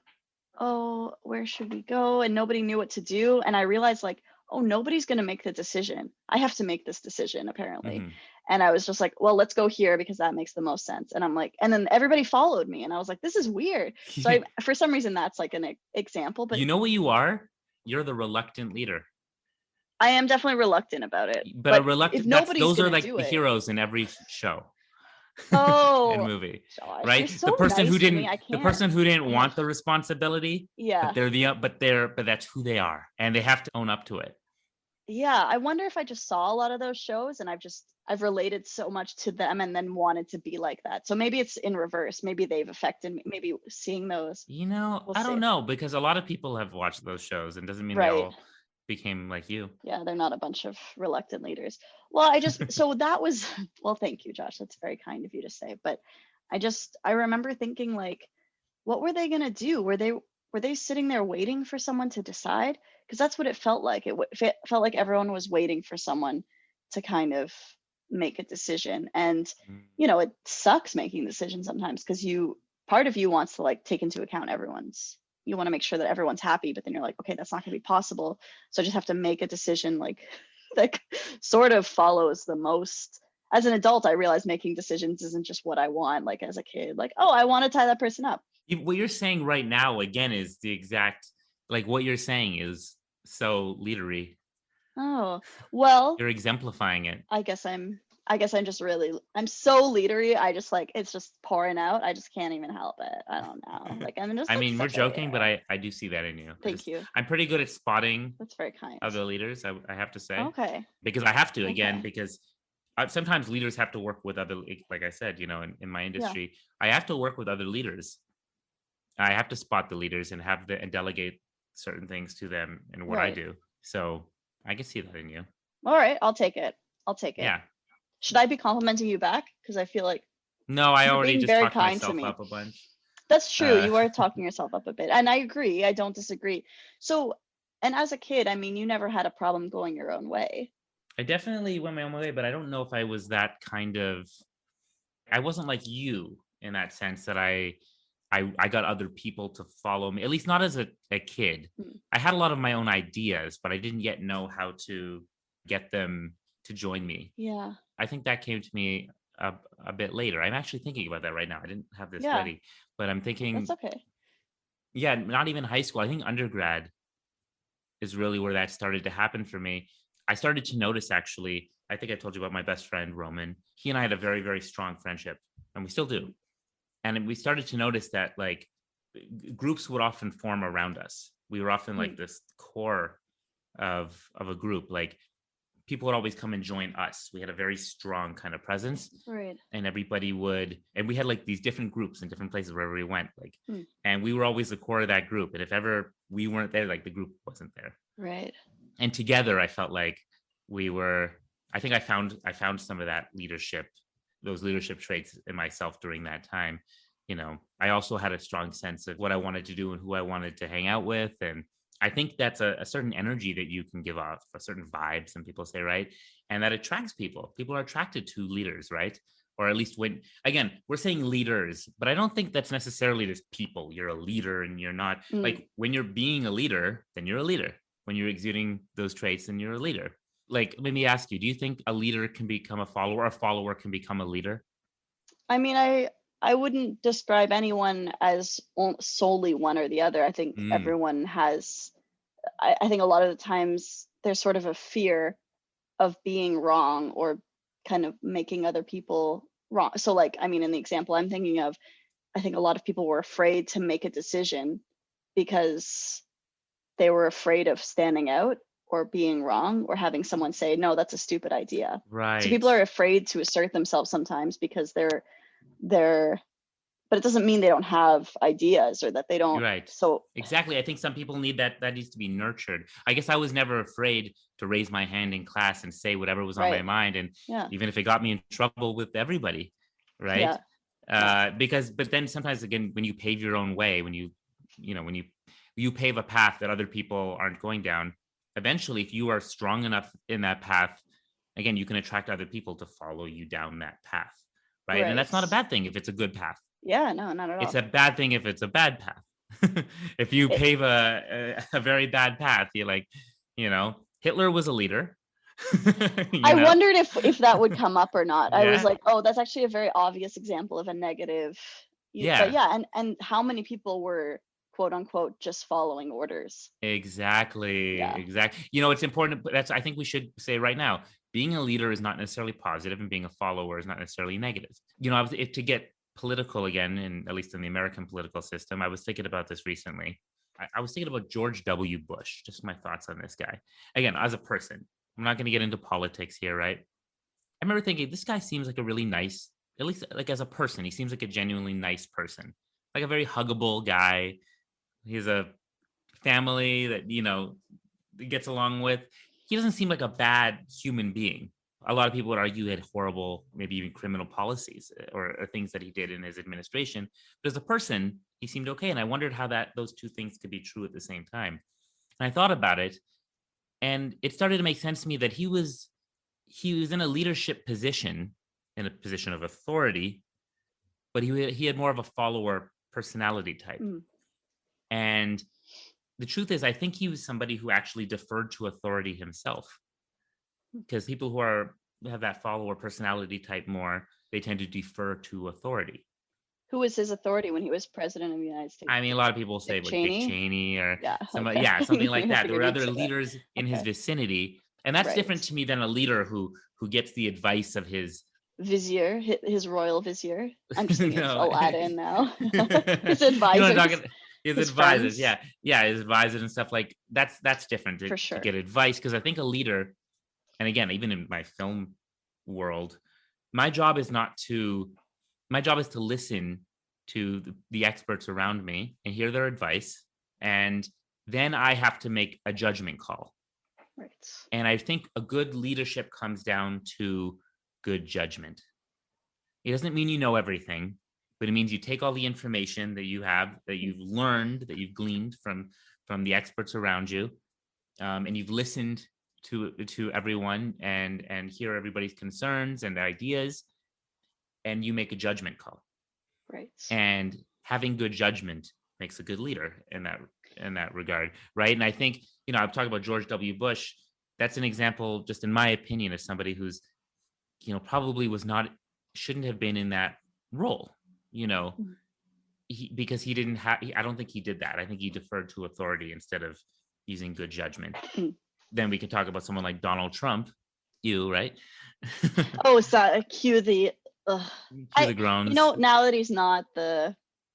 Speaker 2: oh, where should we go? And nobody knew what to do. And I realized, like, oh, nobody's going to make the decision. I have to make this decision, apparently.
Speaker 1: Mhm.
Speaker 2: And I was just like, well, let's go here because that makes the most sense. And I'm like, and then everybody followed me. And I was like, this is weird. So for some reason, that's like an example, but
Speaker 1: You know what you are? You're the reluctant leader.
Speaker 2: I am definitely reluctant about it.
Speaker 1: But a
Speaker 2: But if
Speaker 1: reluctant that's
Speaker 2: nobody's
Speaker 1: those
Speaker 2: going
Speaker 1: are
Speaker 2: to
Speaker 1: like
Speaker 2: do
Speaker 1: the
Speaker 2: it,
Speaker 1: heroes in every show and
Speaker 2: oh,
Speaker 1: movie,
Speaker 2: Josh, you're
Speaker 1: right?
Speaker 2: so nice to me. I
Speaker 1: The
Speaker 2: can't.
Speaker 1: person who didn't
Speaker 2: Ugh,
Speaker 1: want the responsibility, but
Speaker 2: yeah.
Speaker 1: but that's who they are, and they have to own up to it.
Speaker 2: Yeah, I wonder if I just saw a lot of those shows and I've related so much to them and then wanted to be like that. So maybe it's in reverse. Maybe they've affected me. Maybe seeing those. We'll
Speaker 1: I don't
Speaker 2: see.
Speaker 1: know because a lot of people have watched those shows, and doesn't mean they
Speaker 2: Right.
Speaker 1: all became like you.
Speaker 2: Yeah, they're not a bunch of reluctant leaders. Well, so that was, well, thank you, Josh. That's very kind of you to say. But I remember thinking like, what were they going to do? Were they sitting there waiting for someone to decide? Because that's what it felt like. It felt like everyone was waiting for someone to kind of make a decision. And
Speaker 1: Mm.
Speaker 2: it sucks making decisions sometimes because part of you wants to like take into account you want to make sure that everyone's happy, but then you're like, okay, that's not going to be possible. So I just have to make a decision like that sort of follows the most. As an adult, I realize making decisions isn't just what I want. Like as a kid, like, oh, I want to tie that person up.
Speaker 1: What you're saying right now again is the exact like what you're saying is so leadery.
Speaker 2: Oh, well,
Speaker 1: You're exemplifying it.
Speaker 2: I guess I'm I'm so leadery. I just like it's just pouring out. I just can't even help it. I don't know. Like I'm just
Speaker 1: I
Speaker 2: like
Speaker 1: mean, we're
Speaker 2: such a
Speaker 1: joking, but I do see that in you.
Speaker 2: thank you.
Speaker 1: I'm pretty good at spotting
Speaker 2: That's very kind.
Speaker 1: other leaders. I have to say,
Speaker 2: Okay.
Speaker 1: because I have to again
Speaker 2: Okay.
Speaker 1: because sometimes leaders have to work with other like I said, in my
Speaker 2: Yeah.
Speaker 1: industry, I have to work with other leaders. I have to spot the leaders and and delegate certain things to them in what I
Speaker 2: Right.
Speaker 1: do. So I can see that in you.
Speaker 2: All right. I'll take it. I'll take it.
Speaker 1: Yeah.
Speaker 2: Should I be complimenting you back? Because I feel like
Speaker 1: No, I
Speaker 2: you're
Speaker 1: already
Speaker 2: being
Speaker 1: just
Speaker 2: very
Speaker 1: talked
Speaker 2: kind to
Speaker 1: myself
Speaker 2: me.
Speaker 1: up a bunch.
Speaker 2: That's true.
Speaker 1: Uh,
Speaker 2: You are talking yourself up a bit. And I agree. I don't disagree. So, and as a kid, I mean, you never had a problem going your own way.
Speaker 1: I definitely went my own way, but I don't know if I was that kind of. I wasn't like you in that sense that I got other people to follow me. At least not as a kid.
Speaker 2: Hmm.
Speaker 1: I had a lot of my own ideas, but I didn't yet know how to get them to join me.
Speaker 2: Yeah.
Speaker 1: I think that came to me a bit later. I'm actually thinking about that right now. I didn't have this
Speaker 2: Yeah.
Speaker 1: ready, but I'm
Speaker 2: That's
Speaker 1: thinking,
Speaker 2: okay.
Speaker 1: yeah, not even high school. I think undergrad is really where that started to happen for me. I started to notice actually, I think I told you about my best friend, Roman. He and I had a very, very strong friendship, and we still do. And we started to notice that like groups would often form around us. We were often
Speaker 2: Hmm.
Speaker 1: like this core of a group. Like people would always come and join us. We had a very strong kind of presence,
Speaker 2: Right.
Speaker 1: and and we had like these different groups in different places wherever we went. Like,
Speaker 2: Hmm.
Speaker 1: and we were always the core of that group. And if ever we weren't there, like the group wasn't there.
Speaker 2: Right.
Speaker 1: And together, I felt like we were. I think I found some of that leadership, those leadership traits in myself during that time. I also had a strong sense of what I wanted to do and who I wanted to hang out with, and I think that's a certain energy that you can give off, a certain vibe, some people say, right? And that attracts people. People are attracted to leaders, right? Or at least when, again, we're saying leaders, but I don't think that's necessarily just people. You're a leader and you're not,
Speaker 2: Hmm.
Speaker 1: like when you're being a leader, then you're a leader. When you're exuding those traits, then you're a leader. Like, let me ask you, do you think a leader can become a follower? A follower can become a leader?
Speaker 2: I mean, I wouldn't describe anyone as solely one or the other. I think
Speaker 1: Mm,
Speaker 2: everyone has. I think a lot of the times there's sort of a fear of being wrong or kind of making other people wrong. So, like, I mean, in the example I'm thinking of, I think a lot of people were afraid to make a decision because they were afraid of standing out or being wrong or having someone say, no, that's a stupid idea. So
Speaker 1: Right.
Speaker 2: people are afraid to assert themselves sometimes because they're but it doesn't mean they don't have ideas or that they
Speaker 1: You're
Speaker 2: don't.
Speaker 1: right.
Speaker 2: So
Speaker 1: Exactly. I think some people need that needs to be nurtured. I guess I was never afraid to raise my hand in class and say whatever was on my
Speaker 2: right.
Speaker 1: mind. And
Speaker 2: Yeah.
Speaker 1: even if it got me in trouble with everybody, right?
Speaker 2: Yeah. Yeah.
Speaker 1: But then sometimes again, when you pave your own way, when you pave a path that other people aren't going down, eventually, if you are strong enough in that path, again, you can attract other people to follow you down that path, right? And
Speaker 2: Right.
Speaker 1: that's not a bad thing if it's a good path.
Speaker 2: Yeah, no, not at
Speaker 1: It's
Speaker 2: all.
Speaker 1: a bad thing if it's a bad path. If you
Speaker 2: It,
Speaker 1: pave a very bad path, you're like, Hitler was a leader. you
Speaker 2: I
Speaker 1: know,
Speaker 2: wondered if that would come up or not. I was
Speaker 1: yeah,
Speaker 2: like, oh, that's actually a very obvious example of a negative. But
Speaker 1: yeah,
Speaker 2: yeah, and how many people were quote unquote just following orders?
Speaker 1: exactly,
Speaker 2: Yeah.
Speaker 1: exactly. It's important. That's I think we should say right now. Being a leader is not necessarily positive, and being a follower is not necessarily negative. If to get political again, at least in the American political system, I was thinking about this recently. I was thinking about George W. Bush. Just my thoughts on this guy. Again, as a person, I'm not going to get into politics here, right? I remember thinking this guy seems like a really nice, at least like as a person, he seems like a genuinely nice person, like a very huggable guy. He has a family that gets along with. He doesn't seem like a bad human being. A lot of people would argue he had horrible, maybe even criminal policies or things that he did in his administration. But as a person, he seemed okay. And I wondered how those two things could be true at the same time. And I thought about it, and it started to make sense to me that he was in a leadership position, in a position of authority, but he had more of a follower personality type.
Speaker 2: Mm.
Speaker 1: And the truth is, I think he was somebody who actually deferred to authority himself, because people have that follower personality type more, they tend to defer to authority.
Speaker 2: Who was his authority when he was president of the United States?
Speaker 1: I mean, a lot of people say
Speaker 2: Dick
Speaker 1: like Dick
Speaker 2: Cheney?
Speaker 1: Cheney or
Speaker 2: Yeah,
Speaker 1: somebody,
Speaker 2: okay.
Speaker 1: yeah, something like
Speaker 2: I
Speaker 1: that. There were
Speaker 2: figured you'd
Speaker 1: other
Speaker 2: say that.
Speaker 1: leaders in his
Speaker 2: Okay.
Speaker 1: vicinity, and that's
Speaker 2: Right.
Speaker 1: different to me than a leader who gets the advice of his
Speaker 2: Vizier, his royal vizier. I'm just thinking of
Speaker 1: no.
Speaker 2: Aladdin now. His
Speaker 1: You know what I'm
Speaker 2: advisors,
Speaker 1: talking? His
Speaker 2: his
Speaker 1: advisors,
Speaker 2: friends,
Speaker 1: yeah, his advisors and stuff like that's different
Speaker 2: for
Speaker 1: to
Speaker 2: sure.
Speaker 1: get advice, because I think a leader, and again, even in my film world, my job is not to my job is to listen to the experts around me and hear their advice, and then I have to make a judgment call.
Speaker 2: Right.
Speaker 1: And I think a good leadership comes down to good judgment. It doesn't mean you know everything, but it means you take all the information that you have, that you've learned, that you've gleaned from the experts around you, and you've listened to everyone and hear everybody's concerns and ideas, and you make a judgment call.
Speaker 2: Right.
Speaker 1: And having good judgment makes a good leader in that regard, right? And I think I'm talking about George W. Bush. That's an example, just in my opinion, of somebody who's probably shouldn't have been in that role.
Speaker 2: Mm.
Speaker 1: Because he didn't have. I don't think he did that. I think he deferred to authority instead of using good judgment. Then we could talk about someone like Donald Trump. Right?
Speaker 2: Oh, so cue the.
Speaker 1: Cue the groans.
Speaker 2: Now that he's not I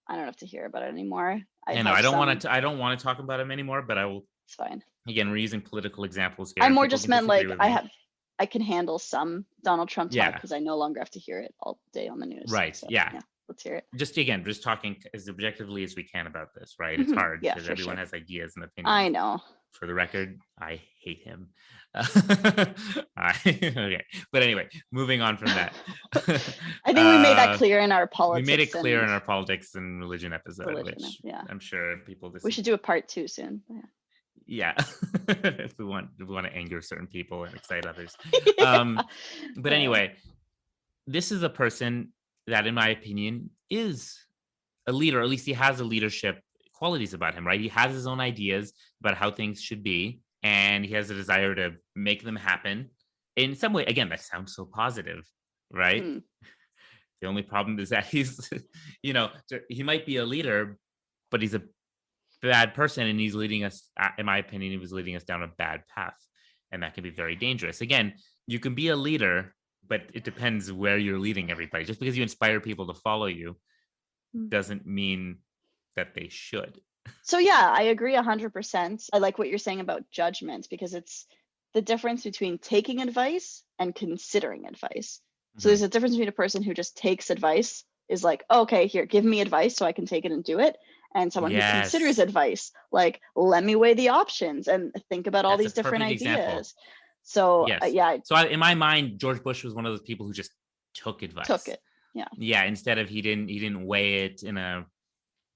Speaker 2: don't have to hear about it anymore. I
Speaker 1: And no,
Speaker 2: have
Speaker 1: I don't
Speaker 2: some.
Speaker 1: want to. I don't want to talk about him anymore. But I will.
Speaker 2: It's fine.
Speaker 1: Again, we're using political examples here.
Speaker 2: I
Speaker 1: And
Speaker 2: more
Speaker 1: people
Speaker 2: just
Speaker 1: can
Speaker 2: meant
Speaker 1: disagree
Speaker 2: like
Speaker 1: with me.
Speaker 2: I can handle some Donald Trump talk
Speaker 1: Yeah.
Speaker 2: because I no longer have to hear it all day on the news.
Speaker 1: Right.
Speaker 2: So,
Speaker 1: yeah.
Speaker 2: Let's hear it.
Speaker 1: Just talking as objectively as we can about this, right? It's hard
Speaker 2: Yeah,
Speaker 1: because
Speaker 2: for
Speaker 1: everyone
Speaker 2: sure.
Speaker 1: has ideas and opinions.
Speaker 2: I know.
Speaker 1: For the record, I hate him. Okay, but anyway, moving on from that.
Speaker 2: I think we made that clear in our politics.
Speaker 1: We made it clear in our politics and religion episode, which
Speaker 2: yeah.
Speaker 1: I'm sure people.
Speaker 2: We should do a part 2 soon.
Speaker 1: Yeah, if we want to anger certain people and excite others.
Speaker 2: Yeah.
Speaker 1: But anyway, this is a person that, in my opinion, is a leader. Or at least he has a leadership qualities about him, right? He has his own ideas about how things should be, and he has a desire to make them happen in some way. Again, that sounds so positive, right? The only problem is that he's, he might be a leader, but he's a bad person, and he's leading us, in my opinion, he was leading us down a bad path, and that can be very dangerous. Again, you can be a leader, but it depends where you're leading everybody. Just because you inspire people to follow you doesn't mean that they should.
Speaker 2: So yeah, I agree 100%. I like what you're saying about judgment, because it's the difference between taking advice and considering advice. So
Speaker 1: Mhm.
Speaker 2: there's a difference between a person who just takes advice, is like, "Oh, okay, here, give me advice so I can take it and do it," and someone who considers
Speaker 1: Yes,
Speaker 2: advice, like, let me weigh the options and think about all
Speaker 1: that's a
Speaker 2: these different
Speaker 1: perfect example.
Speaker 2: ideas. So
Speaker 1: Yes.
Speaker 2: yeah, I
Speaker 1: So in my mind, George Bush was one of those people who just took
Speaker 2: took
Speaker 1: advice.
Speaker 2: it. Yeah.
Speaker 1: Yeah, instead of he didn't weigh it in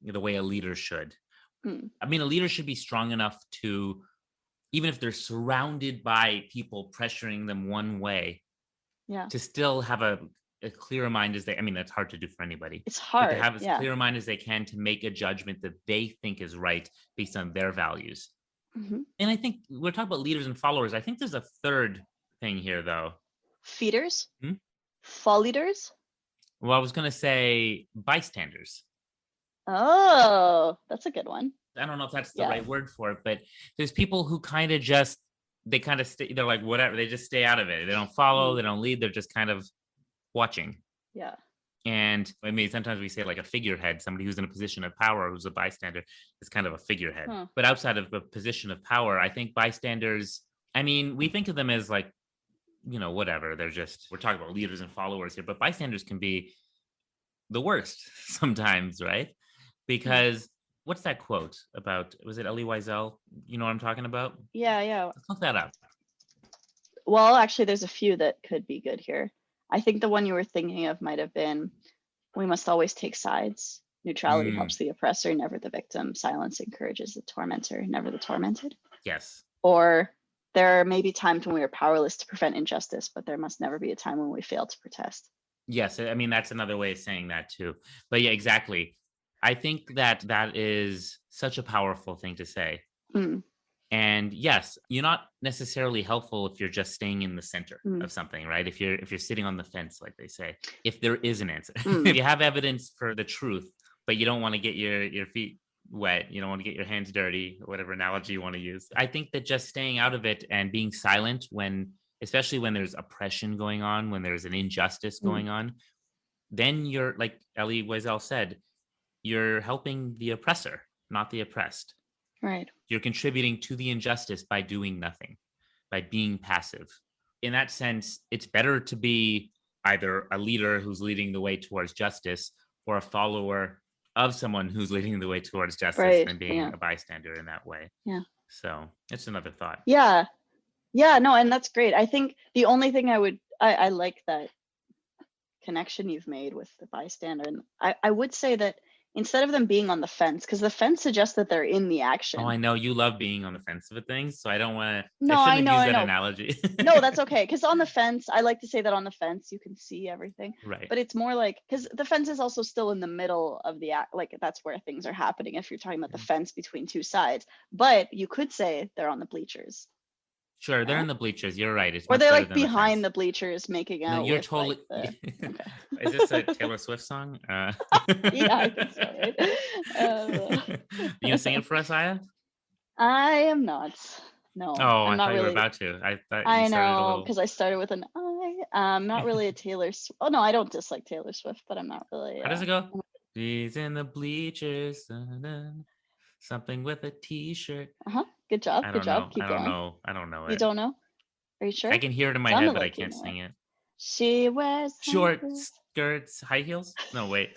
Speaker 1: the way a leader should.
Speaker 2: Mm,
Speaker 1: I mean, a leader should be strong enough to, even if they're surrounded by people pressuring them one way,
Speaker 2: yeah.
Speaker 1: to still have a clearer mind as they, I mean, that's hard to do for anybody,
Speaker 2: It's
Speaker 1: but to
Speaker 2: hard.
Speaker 1: have as
Speaker 2: Yeah.
Speaker 1: clear a mind as they can to make a judgment that they think is right based on their values.
Speaker 2: Hmm.
Speaker 1: And I think we're talking about leaders and followers. I think there's a third thing here, though.
Speaker 2: Feeders,
Speaker 1: Hmm?
Speaker 2: fall leaders.
Speaker 1: Well, I was going to say bystanders.
Speaker 2: Oh, that's a good one.
Speaker 1: I don't know if that's the
Speaker 2: Yeah.
Speaker 1: right word for it, but there's people who kind of just, they kind of stay, they're like, whatever, they just stay out of it. They don't follow,
Speaker 2: Mm,
Speaker 1: they don't lead, they're just kind of watching.
Speaker 2: yeah.
Speaker 1: And I mean, sometimes we say like a figurehead, somebody who's in a position of power, who's a bystander, is kind of a figurehead.
Speaker 2: Huh.
Speaker 1: But outside of a position of power, I think bystanders, I mean, we think of them as like, whatever. They're just, we're talking about leaders and followers here, but bystanders can be the worst sometimes, right?
Speaker 2: Hmm.
Speaker 1: Because what's that quote about? Was it Elie Wiesel? You know what I'm talking about?
Speaker 2: Yeah, yeah.
Speaker 1: Let's look that up.
Speaker 2: Well, actually, there's a few that could be good here. I think the one you were thinking of might have been, "We must always take sides. Neutrality
Speaker 1: Mm,
Speaker 2: helps the oppressor, never the victim. Silence encourages the tormentor, never the tormented."
Speaker 1: yes.
Speaker 2: Or, "There may be times when we are powerless to prevent injustice, but there must never be a time when we fail to protest."
Speaker 1: Yes. I mean, that's another way of saying that too. But yeah, exactly. I think that that is such a powerful thing to say.
Speaker 2: Mm,
Speaker 1: And yes, you're not necessarily helpful if you're just staying in the center
Speaker 2: mm,
Speaker 1: of something, right? If you're sitting on the fence, like they say, if there is an answer, if
Speaker 2: mm,
Speaker 1: you have evidence for the truth, but you don't want to get your feet wet, you don't want to get your hands dirty, whatever analogy you want to use. I think that just staying out of it and being silent when, especially when there's oppression going on, when there's an injustice
Speaker 2: mm.
Speaker 1: going on, then you're, like Elie Wiesel said, you're helping the oppressor, not the oppressed.
Speaker 2: Right.
Speaker 1: You're contributing to the injustice by doing nothing, by being passive. In that sense, it's better to be either a leader who's leading the way towards justice or a follower of someone who's leading the way towards justice
Speaker 2: Right.
Speaker 1: than being
Speaker 2: Yeah.
Speaker 1: a bystander in that way.
Speaker 2: Yeah.
Speaker 1: So it's another thought.
Speaker 2: Yeah. Yeah. No, and that's great. I think the only thing I like that connection you've made with the bystander. And I would say that instead of them being on the fence, because the fence suggests that they're in the
Speaker 1: Oh,
Speaker 2: action.
Speaker 1: I know you love being on the fence of things, so I don't want to. I
Speaker 2: No,
Speaker 1: shouldn't
Speaker 2: I
Speaker 1: have
Speaker 2: know,
Speaker 1: used
Speaker 2: I
Speaker 1: that
Speaker 2: know.
Speaker 1: analogy.
Speaker 2: No, that's okay. Because on the fence, I like to say that on the fence, you can see everything.
Speaker 1: Right.
Speaker 2: But it's more like, because the fence is also still in the middle of the act, like that's where things are happening if you're talking about the fence between two sides. But you could say they're on the bleachers.
Speaker 1: Sure, they're
Speaker 2: Yeah.
Speaker 1: in the bleachers. You're right. It's
Speaker 2: Or
Speaker 1: much
Speaker 2: they're
Speaker 1: better
Speaker 2: like
Speaker 1: than the
Speaker 2: behind
Speaker 1: fence.
Speaker 2: the bleachers making
Speaker 1: No,
Speaker 2: out
Speaker 1: you're
Speaker 2: with like
Speaker 1: totally.
Speaker 2: the, okay.
Speaker 1: Is this a Taylor Swift song?
Speaker 2: Yeah, I think so, right?
Speaker 1: You gonna sing it for us, Aya?
Speaker 2: I am not. No,
Speaker 1: Oh,
Speaker 2: I'm
Speaker 1: I
Speaker 2: not
Speaker 1: thought you were
Speaker 2: really.
Speaker 1: about to. I thought you
Speaker 2: I
Speaker 1: started a
Speaker 2: know,
Speaker 1: little.
Speaker 2: because I started with an I. I'm not really a Taylor. Oh no, I don't dislike Taylor Swift, but I'm not really.
Speaker 1: How does it go? She's in the bleachers. Something with a T-shirt.
Speaker 2: Uh-huh. Good job.
Speaker 1: I
Speaker 2: Good
Speaker 1: don't
Speaker 2: job.
Speaker 1: know.
Speaker 2: Keep
Speaker 1: I don't
Speaker 2: going.
Speaker 1: know. I don't know
Speaker 2: You
Speaker 1: it.
Speaker 2: don't know? Are you
Speaker 1: I
Speaker 2: sure?
Speaker 1: can hear it in my head,
Speaker 2: Sounded
Speaker 1: but I
Speaker 2: like you
Speaker 1: can't
Speaker 2: know it.
Speaker 1: sing it.
Speaker 2: She wears high
Speaker 1: Short
Speaker 2: heels.
Speaker 1: skirts, high heels? No, wait.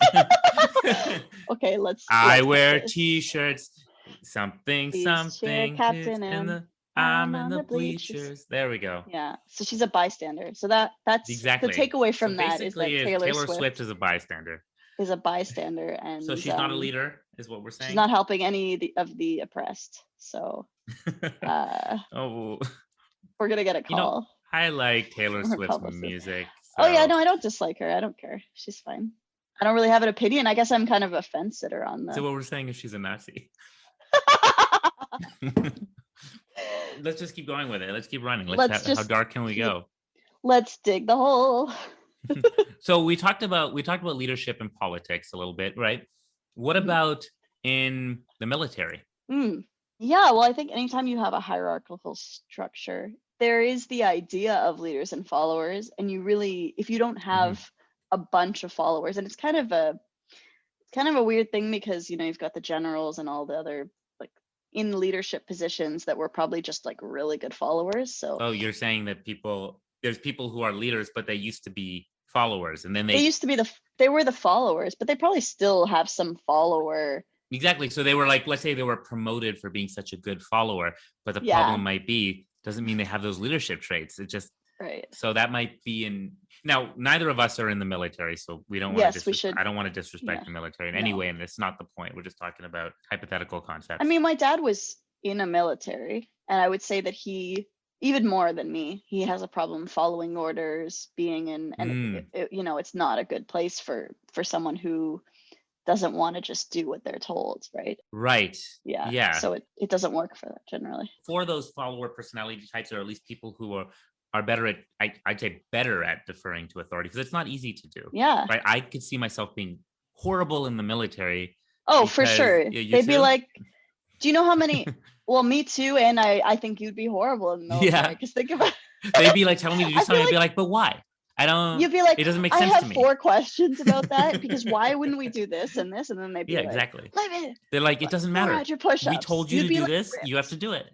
Speaker 2: Okay,
Speaker 1: I
Speaker 2: let's cut
Speaker 1: wear
Speaker 2: this.
Speaker 1: T-shirts. Something,
Speaker 2: She's cheer
Speaker 1: something. It's
Speaker 2: captain
Speaker 1: in
Speaker 2: and
Speaker 1: the.
Speaker 2: I'm
Speaker 1: I'm in
Speaker 2: on
Speaker 1: the
Speaker 2: the bleachers.
Speaker 1: bleachers. There we go.
Speaker 2: Yeah. So she's a bystander. So that's the
Speaker 1: Exactly.
Speaker 2: takeaway
Speaker 1: So
Speaker 2: from that, is
Speaker 1: basically,
Speaker 2: that
Speaker 1: is
Speaker 2: Taylor
Speaker 1: Taylor Swift
Speaker 2: Swift
Speaker 1: is a bystander.
Speaker 2: is a bystander,
Speaker 1: So
Speaker 2: and
Speaker 1: she's not a leader, is what we're
Speaker 2: she's
Speaker 1: saying.
Speaker 2: not helping any of the oppressed. So uh
Speaker 1: Oh,
Speaker 2: we're gonna get a
Speaker 1: you know,
Speaker 2: call
Speaker 1: I like Taylor
Speaker 2: from her
Speaker 1: Swift's
Speaker 2: publicist.
Speaker 1: music,
Speaker 2: Oh yeah,
Speaker 1: so
Speaker 2: no, I don't dislike her. I don't care. She's fine. I don't really have an opinion. I guess I'm kind of a fence sitter on
Speaker 1: so
Speaker 2: the.
Speaker 1: what we're saying is she's a Nazi. Let's just keep going with it. Let's keep running.
Speaker 2: Let's
Speaker 1: How
Speaker 2: just
Speaker 1: dark can we
Speaker 2: keep.
Speaker 1: go?
Speaker 2: Let's dig the hole.
Speaker 1: So we talked about leadership in politics a little bit, right? What
Speaker 2: Mhm.
Speaker 1: about in the military?
Speaker 2: Mm. Yeah, well, I think anytime you have a hierarchical structure, there is the idea of leaders and followers, and you really, if you don't
Speaker 1: Mhm.
Speaker 2: have a bunch of followers, and it's kind of a kind of a weird thing because, you've got the generals and all the other like in leadership positions that were probably just like really good followers. So
Speaker 1: Oh, you're saying that there's people who are leaders, but they used to be followers, and then
Speaker 2: they used to be they were the followers, but they probably still have some follower.
Speaker 1: exactly. So they were like, let's say they were promoted for being such a good follower, but the
Speaker 2: Yeah,
Speaker 1: problem might be doesn't mean they have those leadership traits. It just
Speaker 2: right.
Speaker 1: so that might be in now. Neither of us are in the military, so we don't want to
Speaker 2: Yes, we
Speaker 1: disrespect.
Speaker 2: should.
Speaker 1: I don't want to disrespect
Speaker 2: Yeah,
Speaker 1: the military in any
Speaker 2: no.
Speaker 1: way, and it's not the point. We're just talking about hypothetical
Speaker 2: I
Speaker 1: concepts.
Speaker 2: mean, my dad was in a military, and I would say that he, even more than me, he has a problem following orders, being in, and
Speaker 1: Mm,
Speaker 2: it's not a good place for someone who doesn't want to just do what they're told, right?
Speaker 1: right.
Speaker 2: Yeah.
Speaker 1: Yeah.
Speaker 2: So it doesn't work for that generally.
Speaker 1: For those follower personality types, or at least people who are better at, I'd say better at deferring to authority, because it's not easy to do.
Speaker 2: Yeah.
Speaker 1: Right. I could see myself being horrible in the military
Speaker 2: Oh, for
Speaker 1: because
Speaker 2: sure.
Speaker 1: you
Speaker 2: They'd be
Speaker 1: too.
Speaker 2: like, do you know how many? Well, me too, and I think you'd be horrible in the military
Speaker 1: Yeah.
Speaker 2: because think about.
Speaker 1: They'd be like telling me to do
Speaker 2: I feel
Speaker 1: something. I'd
Speaker 2: like
Speaker 1: be like, but why? I don't,
Speaker 2: you'd be like,
Speaker 1: it doesn't make
Speaker 2: I
Speaker 1: sense to
Speaker 2: have
Speaker 1: me.
Speaker 2: 4 questions about that because why wouldn't we do this and this? And then they'd
Speaker 1: Yeah,
Speaker 2: be like,
Speaker 1: exactly.
Speaker 2: let me
Speaker 1: They're like, it doesn't matter.
Speaker 2: 400
Speaker 1: We
Speaker 2: push-ups.
Speaker 1: told you
Speaker 2: You'd
Speaker 1: to
Speaker 2: be
Speaker 1: do
Speaker 2: like
Speaker 1: this. You have to
Speaker 2: ripped.
Speaker 1: do it.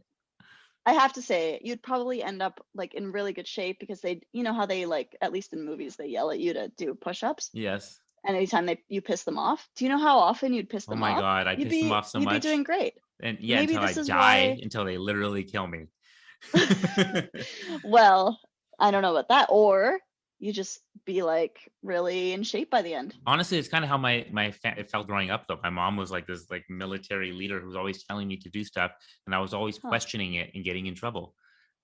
Speaker 2: I have to say, you'd probably end up like in really good shape because they, how they like, at least in movies, they yell at you to do push-ups.
Speaker 1: Yes.
Speaker 2: And anytime you piss them off, do you know how often you'd piss
Speaker 1: Oh
Speaker 2: them
Speaker 1: my
Speaker 2: off?
Speaker 1: God. I pissed them off so
Speaker 2: You'd be
Speaker 1: much.
Speaker 2: doing great.
Speaker 1: And yeah,
Speaker 2: Maybe
Speaker 1: until I
Speaker 2: this is
Speaker 1: die,
Speaker 2: why.
Speaker 1: until they literally kill me.
Speaker 2: Well, I don't know about that. Or you just be like really in shape by the end.
Speaker 1: Honestly, it's kind of how it felt growing up though. My mom was like this like military leader who was always telling me to do stuff, and I was always
Speaker 2: Huh.
Speaker 1: questioning it and getting in trouble.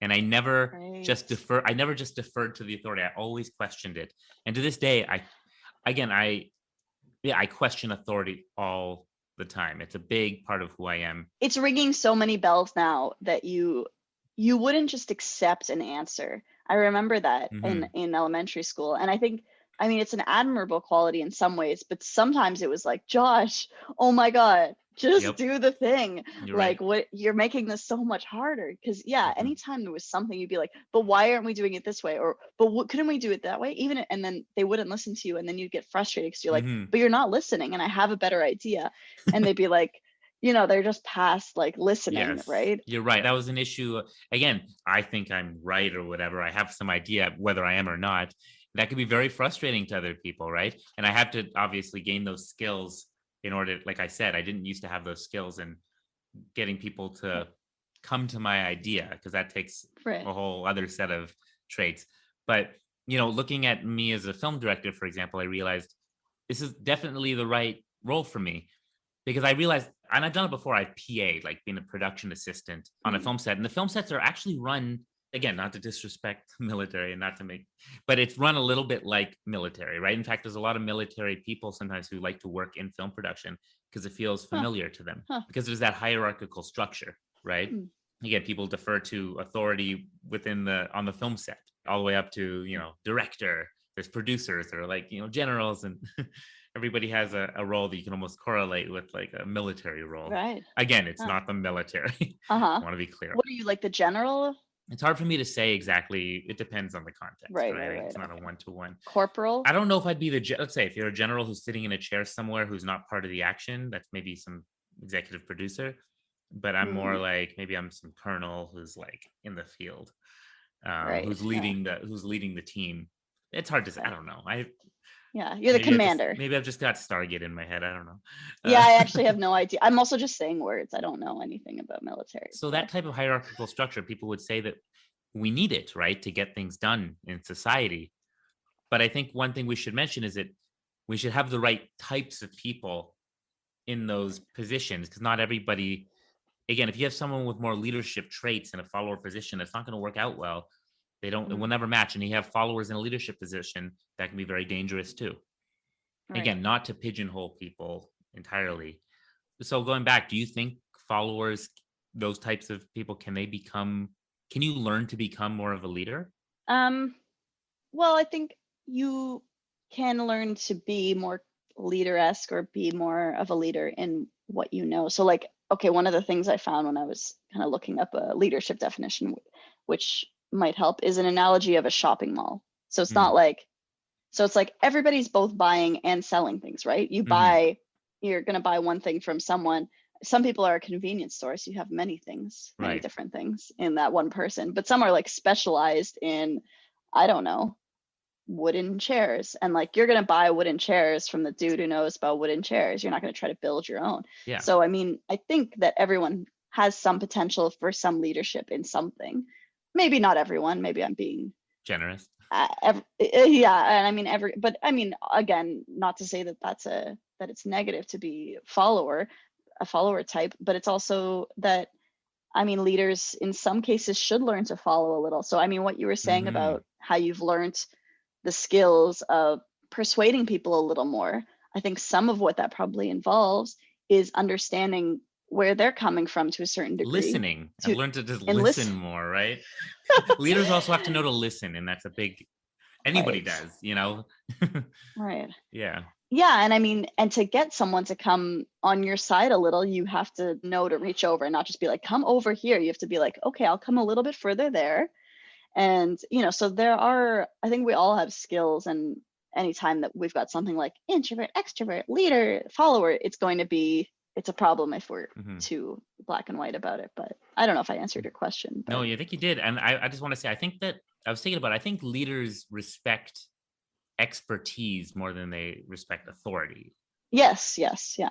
Speaker 1: And I never just deferred to the authority. I always questioned it. And to this day, I question authority all the time. It's a big part of who I am.
Speaker 2: It's ringing so many bells now that you wouldn't just accept an answer. I remember that
Speaker 1: Hmm.
Speaker 2: in elementary school, and I mean it's an admirable quality in some ways, but sometimes it was like, Josh, oh my God, just
Speaker 1: Yep,
Speaker 2: do the thing.
Speaker 1: you're right.
Speaker 2: Like, what, you're making this so much harder. Because yeah,
Speaker 1: Hmm.
Speaker 2: anytime there was something, you'd be like, but why aren't we doing it this way? Or but couldn't we do it that way? And then they wouldn't listen to you, and then you'd get frustrated because you're like,
Speaker 1: Hmm.
Speaker 2: but you're not listening, and I have a better idea. And they'd be like, they're just past like listening,
Speaker 1: Yes,
Speaker 2: right?
Speaker 1: you're right. That was an issue. Again, I think I'm right or whatever. I have some idea whether I am or not. That could be very frustrating to other people, right? And I have to obviously gain those skills in order, like I said, I didn't used to have those skills and getting people to come to my idea because that takes
Speaker 2: Right.
Speaker 1: a whole other set of traits. But, looking at me as a film director, for example, I realized this is definitely the right role for me because I realized, and I've done it before, I've PA'd, like being a production assistant on a
Speaker 2: Mm.
Speaker 1: film set. And the film sets are actually run, again, not to disrespect military and not to make, but it's run a little bit like military, right? In fact, there's a lot of military people sometimes who like to work in film production because it feels
Speaker 2: Huh.
Speaker 1: familiar to them
Speaker 2: Huh.
Speaker 1: because there's that hierarchical structure, right?
Speaker 2: Mm.
Speaker 1: Again, people defer to authority on the film set, all the way up to, director. There's producers that are like, generals, and everybody has a role that you can almost correlate with like a military role.
Speaker 2: Right.
Speaker 1: Again, it's
Speaker 2: Huh.
Speaker 1: not the military.
Speaker 2: Uh-huh.
Speaker 1: I want to be clear.
Speaker 2: What are you, like the general?
Speaker 1: It's hard for me to say exactly. It depends on the context,
Speaker 2: Right,
Speaker 1: right?
Speaker 2: right,
Speaker 1: Like,
Speaker 2: right.
Speaker 1: it's not a
Speaker 2: Okay.
Speaker 1: one-to-one.
Speaker 2: Corporal?
Speaker 1: I don't know if I'd be let's say if you're a general who's sitting in a chair somewhere who's not part of the action, that's maybe some executive producer. But I'm more
Speaker 2: Mm.
Speaker 1: like maybe I'm some colonel who's like in the field,
Speaker 2: Right. Yeah.
Speaker 1: who's leading the team. It's hard to say. I
Speaker 2: Right.
Speaker 1: don't know.
Speaker 2: Yeah. You're the commander.
Speaker 1: Maybe I've just got Stargate in my head. I don't know.
Speaker 2: Yeah, I actually have no idea. I'm also just saying words. I don't know anything about military.
Speaker 1: So
Speaker 2: So
Speaker 1: that type of hierarchical structure, people would say that we need it, right, to get things done in society. But I think one thing we should mention is that we should have the right types of people in those positions because not everybody, again, if you have someone with more leadership traits in a follower position, it's not going to work out well. It will
Speaker 2: mm,
Speaker 1: never match. And you have followers in a leadership position that can be very dangerous too.
Speaker 2: right.
Speaker 1: Again, not to pigeonhole people entirely. So going back, do you think followers, those types of people, can you learn to become more of a leader?
Speaker 2: Um, well, I think you can learn to be more leader-esque or be more of a leader in what you know. So like, okay, one of the things I found when I was kind of looking up a leadership definition, which might help, is an analogy of a shopping mall. So it's
Speaker 1: Mm,
Speaker 2: not like, so it's like everybody's both buying and selling things, right? You
Speaker 1: hmm.
Speaker 2: buy you're going to buy one thing from someone. Some people are a convenience store, so you have many things, many
Speaker 1: Right.
Speaker 2: different things in that one person. But some are like specialized in, I don't know, wooden chairs. And like you're going to buy wooden chairs from the dude who knows about wooden chairs. You're not going to try to build your own.
Speaker 1: Yeah.
Speaker 2: So, I mean, I think that everyone has some potential for some leadership in something. Maybe not everyone. Maybe I'm being
Speaker 1: Generous.
Speaker 2: yeah, and I mean but I mean, again, not to say that that it's negative to be a follower type, but it's also that, I mean, leaders in some cases should learn to follow a little. So I mean, what you were saying
Speaker 1: Mm-hmm.
Speaker 2: about how you've learned the skills of persuading people a little more, I think some of what that probably involves is understanding where they're coming from to a certain degree,
Speaker 1: Listening. I've
Speaker 2: to
Speaker 1: learned to just
Speaker 2: enlist.
Speaker 1: listen more, right? Leaders also have to know to listen, and that's a big, anybody
Speaker 2: Right,
Speaker 1: does, you know?
Speaker 2: right.
Speaker 1: Yeah.
Speaker 2: Yeah, and I mean, and to get someone to come on your side a little, you have to know to reach over and not just be like, come over here. You have to be like, okay, I'll come a little bit further there. And, so there are, I think we all have skills, and anytime that we've got something like introvert, extrovert, leader, follower, it's a problem if we're
Speaker 1: Mm-hmm.
Speaker 2: too black and white about it. But I don't know if I answered your question,
Speaker 1: No,
Speaker 2: but
Speaker 1: I think you did. And I just want to say, I think that I was thinking about, I think leaders respect expertise more than they respect authority.
Speaker 2: yes, yes, yeah,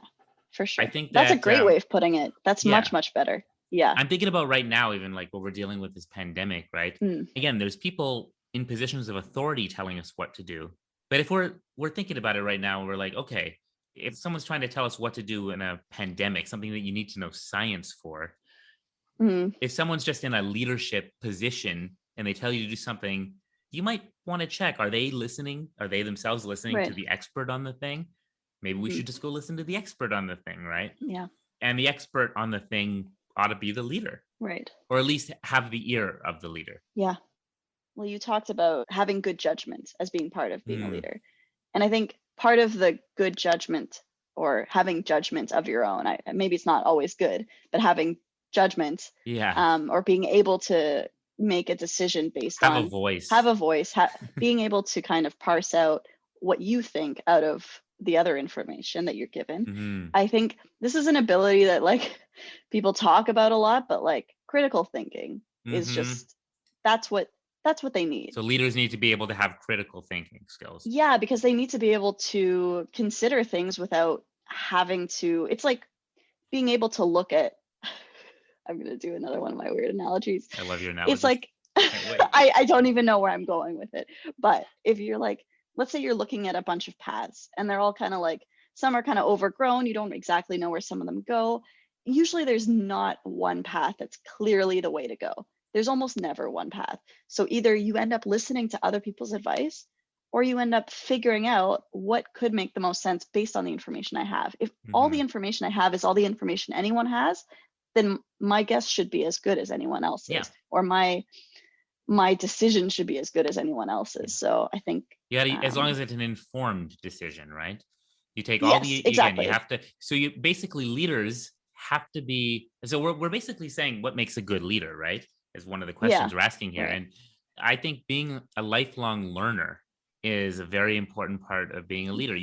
Speaker 2: for
Speaker 1: I
Speaker 2: sure.
Speaker 1: think
Speaker 2: That's a
Speaker 1: that,
Speaker 2: great way of putting it. That's
Speaker 1: yeah,
Speaker 2: much, much better. Yeah.
Speaker 1: I'm thinking about right now, even like what we're dealing with this pandemic, right?
Speaker 2: Mm,
Speaker 1: Again, there's people in positions of authority telling us what to do. But if we're thinking about it right now, we're like, okay, if someone's trying to tell us what to do in a pandemic, something that you need to know science for,
Speaker 2: mm,
Speaker 1: if someone's just in a leadership position and they tell you to do something, you might want to check, are they listening? Are they themselves listening to
Speaker 2: right.
Speaker 1: the expert on the thing? Maybe we
Speaker 2: Mm,
Speaker 1: should just go listen to the expert on the thing, right?
Speaker 2: yeah.
Speaker 1: And the expert on the thing ought to be the leader,
Speaker 2: Right.
Speaker 1: or at least have the ear of the leader.
Speaker 2: Yeah. Well, you talked about having good judgment as being part of being a
Speaker 1: Mm,
Speaker 2: leader. And I think part of the good judgment, or having judgment of your own, maybe it's not always good, but having judgment,
Speaker 1: yeah,
Speaker 2: or being able to make a decision based
Speaker 1: have a
Speaker 2: on, have
Speaker 1: voice.
Speaker 2: a voice, being able to kind of parse out what you think out of the other information that you're given.
Speaker 1: Hmm.
Speaker 2: I think this is an ability that like people talk about a lot, but like critical thinking is
Speaker 1: Hmm.
Speaker 2: just, that's what that's what they need.
Speaker 1: So leaders need to be able to have critical thinking skills.
Speaker 2: Yeah, because they need to be able to consider things without having to, it's like being able to look at, I'm going to do another one of my weird analogies.
Speaker 1: I love your
Speaker 2: It's
Speaker 1: analogies.
Speaker 2: like,
Speaker 1: Can't wait.
Speaker 2: I don't even know where I'm going with it. But if you're like, let's say you're looking at a bunch of paths and they're all kind of like, some are kind of overgrown. You don't exactly know where some of them go. Usually there's not one path that's clearly the way to go. There's almost never one path. So either you end up listening to other people's advice, or you end up figuring out what could make the most sense based on the information I have. If all
Speaker 1: Hmm.
Speaker 2: the information I have is all the information anyone has, then my guess should be as good as anyone
Speaker 1: Yeah.
Speaker 2: else's, or my decision should be as good as anyone else's.
Speaker 1: Yeah.
Speaker 2: So I think,
Speaker 1: Yeah. As long as it's an informed decision, right? You take all
Speaker 2: yes,
Speaker 1: the, again, you
Speaker 2: exactly.
Speaker 1: have to, so you basically, leaders have to be, so we're basically saying what makes a good leader, right? Is one of the
Speaker 2: Yeah,
Speaker 1: questions we're asking here.
Speaker 2: right.
Speaker 1: And I think being a lifelong learner is a very important part of being a leader.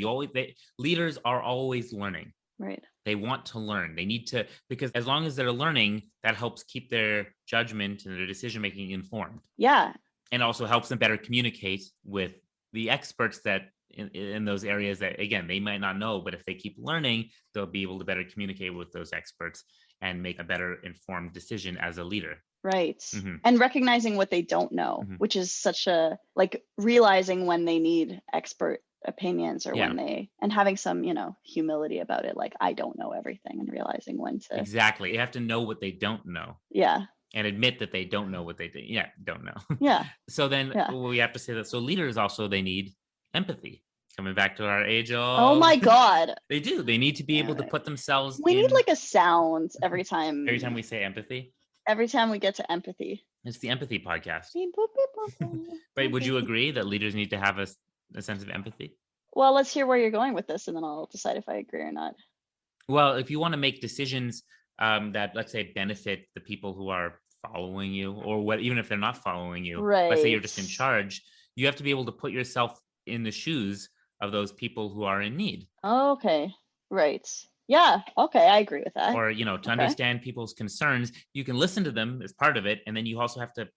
Speaker 1: Leaders are always learning.
Speaker 2: Right.
Speaker 1: They want to learn. They need to, because as long as they're learning, that helps keep their judgment and their decision making informed,
Speaker 2: Yeah.
Speaker 1: and also helps them better communicate with the experts that in those areas that, again, they might not know, but if they keep learning, they'll be able to better communicate with those experts and make a better informed decision as a leader.
Speaker 2: Right.
Speaker 1: Hmm.
Speaker 2: And recognizing what they don't know,
Speaker 1: Hmm.
Speaker 2: which is such a, like, realizing when they need expert opinions, or
Speaker 1: Yeah,
Speaker 2: when they, and having some, humility about it. Like, I don't know everything, and realizing when to,
Speaker 1: exactly. You have to know what they don't know
Speaker 2: yeah,
Speaker 1: and admit that they don't know what they do. Yeah, don't know.
Speaker 2: yeah,
Speaker 1: So then
Speaker 2: yeah.
Speaker 1: we have to say that. So leaders also, they need empathy. Coming back to our age
Speaker 2: Oh
Speaker 1: old,
Speaker 2: my God.
Speaker 1: they do. They need to be
Speaker 2: Damn
Speaker 1: able to
Speaker 2: it.
Speaker 1: put themselves
Speaker 2: We need
Speaker 1: in
Speaker 2: like a sound
Speaker 1: every time we say empathy.
Speaker 2: every time we get to empathy.
Speaker 1: It's the empathy podcast.
Speaker 2: Beep, boop, beep, boop, boop.
Speaker 1: But would you agree that leaders need to have a sense of empathy?
Speaker 2: Well, let's hear where you're going with this, and then I'll decide if I agree or not.
Speaker 1: Well, if you want to make decisions that, let's say, benefit the people who are following you, or what, even if they're not following you, let's say you're
Speaker 2: Right.
Speaker 1: just in charge, you have to be able to put yourself in the shoes of those people who are in need.
Speaker 2: Okay. Right. Yeah. Okay. I agree with that.
Speaker 1: Or, to
Speaker 2: Okay.
Speaker 1: understand people's concerns, you can listen to them as part of it. And then you also have to,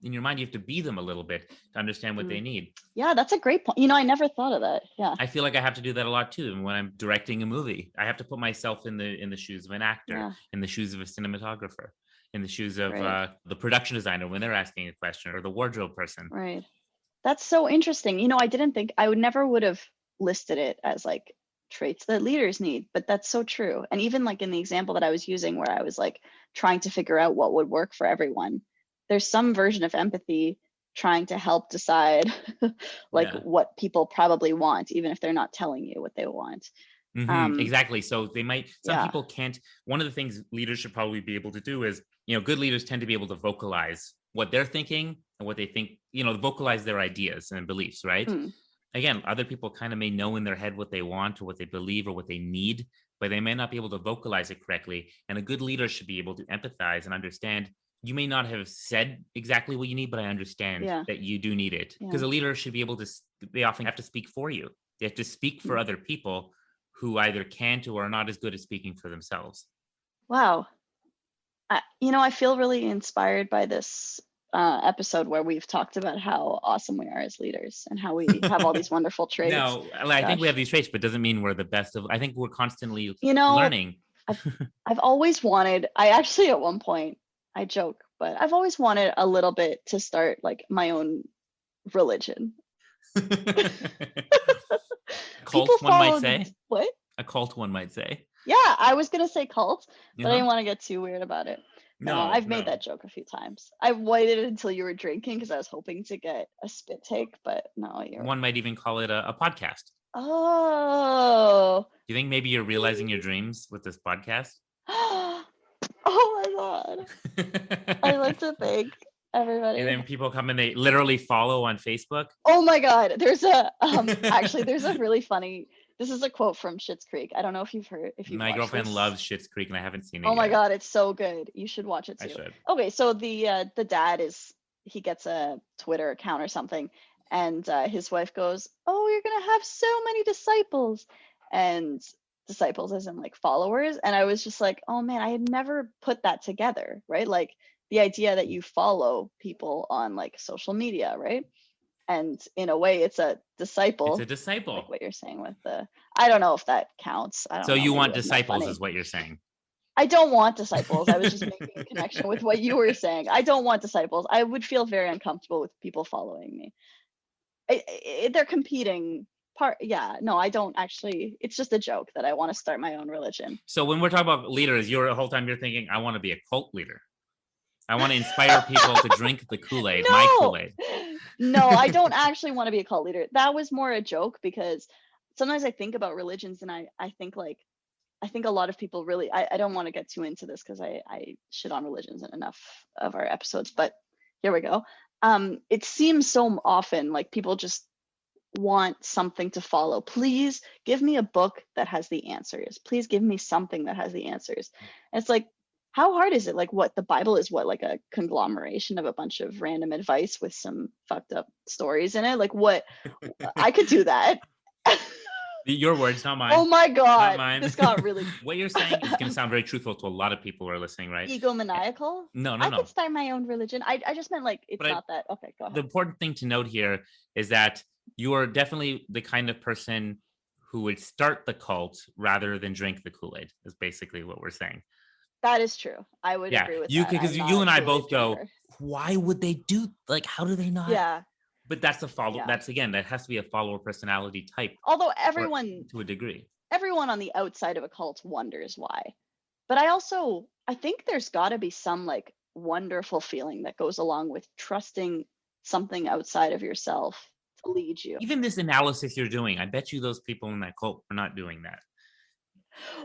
Speaker 1: in your mind, you have to be them a little bit to understand what they
Speaker 2: Mm.
Speaker 1: need.
Speaker 2: Yeah, that's a great point. I never thought of that. Yeah.
Speaker 1: I feel like I have to do that a lot too. When I'm directing a movie, I have to put myself in the shoes of an actor,
Speaker 2: Yeah.
Speaker 1: in the shoes of a cinematographer, in the shoes of
Speaker 2: Right.
Speaker 1: the production designer when they're asking a question, or the wardrobe person.
Speaker 2: Right. That's so interesting. I didn't think I would have listed it as like traits that leaders need, but that's so true. And even like in the example that I was using where I was like trying to figure out what would work for everyone, there's some version of empathy trying to help decide like
Speaker 1: Yeah.
Speaker 2: what people probably want, even if they're not telling you what they want. Um,
Speaker 1: Exactly. So some
Speaker 2: yeah.
Speaker 1: people can't. One of the things leaders should probably be able to do is, good leaders tend to be able to vocalize what they're thinking and what they think, vocalize their ideas and beliefs, right?
Speaker 2: Mm,
Speaker 1: Again, other people kind of may know in their head what they want or what they believe or what they need, but they may not be able to vocalize it correctly. And a good leader should be able to empathize and understand. You may not have said exactly what you need, but I understand
Speaker 2: yeah.
Speaker 1: that you do need it. Because
Speaker 2: Yeah.
Speaker 1: a leader should be able to, they often have to speak for you. They have to speak for
Speaker 2: Mm.
Speaker 1: other people who either can't or are not as good at speaking for themselves.
Speaker 2: Wow. I feel really inspired by this episode where we've talked about how awesome we are as leaders and how we have all these wonderful traits.
Speaker 1: No, I think we have
Speaker 2: Gosh,
Speaker 1: these traits, but doesn't mean we're the best of. I think we're constantly
Speaker 2: you know,
Speaker 1: learning.
Speaker 2: I've I've always wanted. I actually at one point I joke, but I've always wanted a little bit to start like my own religion. People
Speaker 1: Cult, one might
Speaker 2: follow
Speaker 1: say.
Speaker 2: what?
Speaker 1: A cult, one might say.
Speaker 2: Yeah, I was gonna say cult, but I
Speaker 1: Uh-huh.
Speaker 2: didn't want to get too weird about it. No,
Speaker 1: No,
Speaker 2: I've made
Speaker 1: no.
Speaker 2: that joke a few times. I waited until you were drinking because I was hoping to get a spit take, but no, you're.
Speaker 1: One might even call it a podcast.
Speaker 2: Oh.
Speaker 1: Do you think maybe you're realizing your dreams with this podcast?
Speaker 2: Oh my God. I like to thank
Speaker 1: And
Speaker 2: everybody.
Speaker 1: then people come and they literally follow on Facebook.
Speaker 2: Oh my God. There's a really funny, this is a quote from Schitt's Creek. I don't know if you've
Speaker 1: My
Speaker 2: watched
Speaker 1: girlfriend
Speaker 2: this.
Speaker 1: loves Schitt's Creek, and I haven't seen it
Speaker 2: Oh my
Speaker 1: yet.
Speaker 2: God, it's so good. You should watch it
Speaker 1: I
Speaker 2: too.
Speaker 1: should.
Speaker 2: Okay, so the dad he gets a Twitter account or something, and his wife goes, "Oh, you're gonna have so many disciples," and disciples as in like followers. And I was just like, oh man, I had never put that together, right? Like the idea that you follow people on like social media, right? And in a way, it's a
Speaker 1: It's a
Speaker 2: disciple, like
Speaker 1: disciple.
Speaker 2: what you're saying with the. I don't know if that counts. I
Speaker 1: So
Speaker 2: don't know.
Speaker 1: you
Speaker 2: Maybe it
Speaker 1: want
Speaker 2: wasn't that
Speaker 1: disciples,
Speaker 2: funny.
Speaker 1: is what you're saying.
Speaker 2: I don't want disciples. I was just making a connection with what you were saying. I don't want disciples. I would feel very uncomfortable with people following me. They're competing part. Yeah, no, I don't actually. It's just a joke that I want to start my own religion.
Speaker 1: So when we're talking about leaders, you're the whole time you're thinking, I want to be a cult leader. I want to inspire people to drink the Kool-Aid, my
Speaker 2: No,
Speaker 1: Kool-Aid.
Speaker 2: no, I don't actually want to be a cult leader. That was more a joke because sometimes I think about religions and I think like I think a lot of people really, I don't want to get too into this because I shit on religions in enough of our episodes, but here we go. It seems so often like people just want something to follow. Please give me a book that has the answers. Please give me something that has the answers. And it's like, how hard is it? Like what the Bible is, what, like a conglomeration of a bunch of random advice with some fucked up stories in it? Like what? I could do that.
Speaker 1: Your words, not
Speaker 2: Oh
Speaker 1: mine.
Speaker 2: my
Speaker 1: Not
Speaker 2: God,
Speaker 1: mine.
Speaker 2: this got really
Speaker 1: What you're saying is going to sound very truthful to a lot of people who are listening, right?
Speaker 2: egomaniacal.
Speaker 1: No, no,
Speaker 2: I could
Speaker 1: no.
Speaker 2: start my own religion. I just meant like it's
Speaker 1: But
Speaker 2: not that. Okay, go
Speaker 1: the
Speaker 2: ahead.
Speaker 1: important thing to note here is that you are definitely the kind of person who would start the cult rather than drink the Kool-Aid, is basically what we're saying.
Speaker 2: That is true. I would
Speaker 1: Yeah,
Speaker 2: agree with
Speaker 1: you
Speaker 2: that.
Speaker 1: because
Speaker 2: I'm not
Speaker 1: you
Speaker 2: a
Speaker 1: and I
Speaker 2: Kool-Aid
Speaker 1: both go,
Speaker 2: drinker.
Speaker 1: why would they do, like, how do they not?
Speaker 2: Yeah,
Speaker 1: But that's a follow.
Speaker 2: yeah.
Speaker 1: That's, again, that has to be a follower personality type,
Speaker 2: Although
Speaker 1: or to a degree.
Speaker 2: everyone on the outside of a cult wonders why. But I think there's got to be some like wonderful feeling that goes along with trusting something outside of yourself to lead you.
Speaker 1: Even this analysis you're doing, I bet you those people in that cult are not doing that.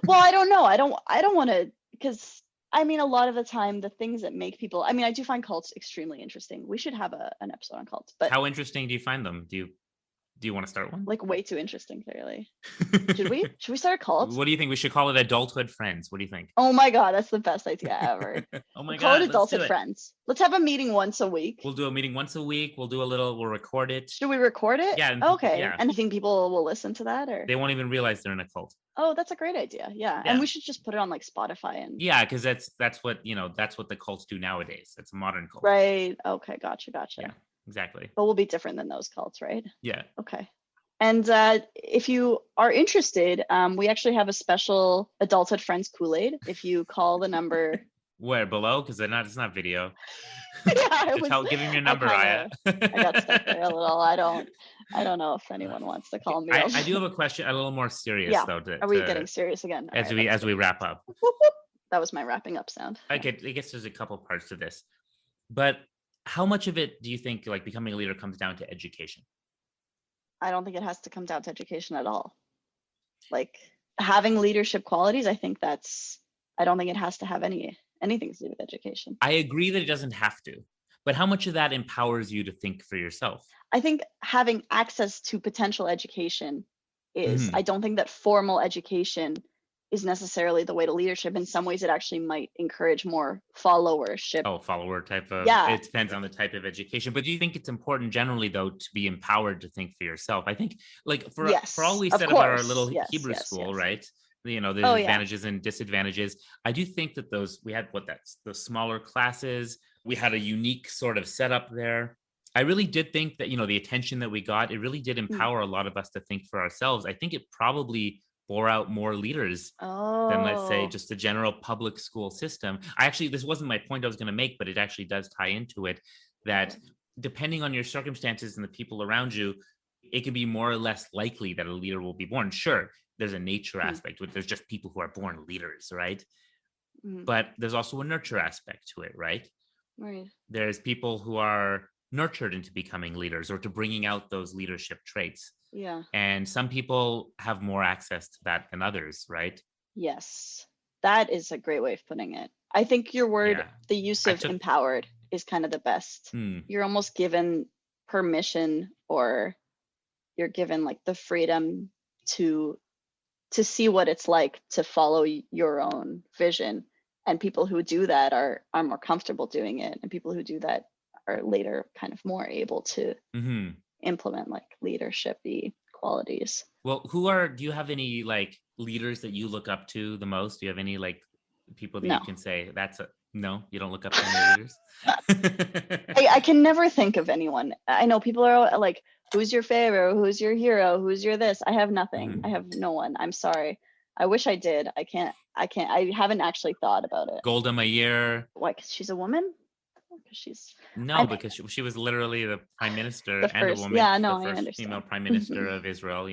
Speaker 2: Well, I don't know. I don't want to because I mean a lot of the time the things that make people I mean I do find cults extremely interesting. We should have an episode on cults. But
Speaker 1: How interesting do you find them? Do Do you want to start one?
Speaker 2: Like way too interesting, clearly. Should we? Should we start a cult?
Speaker 1: What do you think? We should call it Adulthood Friends. What do you think?
Speaker 2: Oh my God, that's the best idea ever.
Speaker 1: Oh
Speaker 2: We'll
Speaker 1: my
Speaker 2: call it
Speaker 1: God, let's do
Speaker 2: Adulthood
Speaker 1: it.
Speaker 2: Friends. Let's have a meeting once a week.
Speaker 1: We'll do a meeting once a week. We'll record it.
Speaker 2: Should we record it?
Speaker 1: Yeah. And
Speaker 2: Okay.
Speaker 1: yeah.
Speaker 2: And you think people will listen to that, or?
Speaker 1: They won't even realize they're in a cult.
Speaker 2: Oh, that's a great idea. Yeah.
Speaker 1: Yeah.
Speaker 2: And we should just put it on like Spotify and.
Speaker 1: Yeah, because that's what that's what the cults do nowadays. It's a modern cult.
Speaker 2: Right. Okay. Gotcha.
Speaker 1: Yeah, exactly.
Speaker 2: But we'll be different than those cults, right?
Speaker 1: Yeah.
Speaker 2: Okay. And if you are interested, we actually have a special Adulthood Friends Kool-Aid. If you call the number.
Speaker 1: Where, below? Because it's not video.
Speaker 2: Yeah,
Speaker 1: give him your number, Aya.
Speaker 2: I got stuck there a little. I don't know if anyone wants to call me.
Speaker 1: I do have a question, a little more serious though.
Speaker 2: Are we getting serious again?
Speaker 1: As we wrap up.
Speaker 2: Whoop, whoop. That was my wrapping up sound.
Speaker 1: Okay, I guess there's a couple parts to this, but how much of it do you think like becoming a leader comes down to education?
Speaker 2: I don't think it has to come down to education at all. Like having leadership qualities, I don't think it has to have anything to do with education.
Speaker 1: I agree that it doesn't have to, but how much of that empowers you to think for yourself?
Speaker 2: I think having access to potential education is, I don't think that formal education is necessarily the way to leadership. In some ways, it actually might encourage more followership.
Speaker 1: Oh, follower type of,
Speaker 2: yeah.
Speaker 1: It depends on the type of education. But do you think it's important generally, though, to be empowered to think for yourself? I think, like, for all we said about our little Hebrew school, right? There's advantages and disadvantages. I do think that we had the smaller classes. We had a unique sort of setup there. I really did think that, the attention that we got, it really did empower a lot of us to think for ourselves. I think it probably bore out more leaders than, let's say, just the general public school system. This wasn't my point I was going to make, but it actually does tie into it, that depending on your circumstances and the people around you, it can be more or less likely that a leader will be born. Sure, there's a nature aspect to it. There's just people who are born leaders, right? But there's also a nurture aspect to it, right?
Speaker 2: Right.
Speaker 1: There's people who are nurtured into becoming leaders or to bringing out those leadership traits.
Speaker 2: Yeah.
Speaker 1: And some people have more access to that than others, right?
Speaker 2: Yes. That is a great way of putting it. I think your word, the use of empowered, is kind of the best. You're almost given permission, or you're given like the freedom to see what it's like to follow your own vision. And people who do that are more comfortable doing it. And people who do that are later kind of more able to implement like leadership-y qualities.
Speaker 1: Well, do you have any like leaders that you look up to the most? Do you have any like people that you can say no, you don't look up to any leaders?
Speaker 2: I can never think of anyone. I know people are like, who's your favorite? Who's your hero? Who's your this? I have nothing. I have no one. I'm sorry. I wish I did. I can't. I haven't actually thought about it.
Speaker 1: Golda Meir.
Speaker 2: Why? Because she's a woman?
Speaker 1: Because she was literally the prime minister
Speaker 2: and
Speaker 1: a woman.
Speaker 2: Yeah, no,
Speaker 1: the first
Speaker 2: I understand.
Speaker 1: Female prime minister of Israel.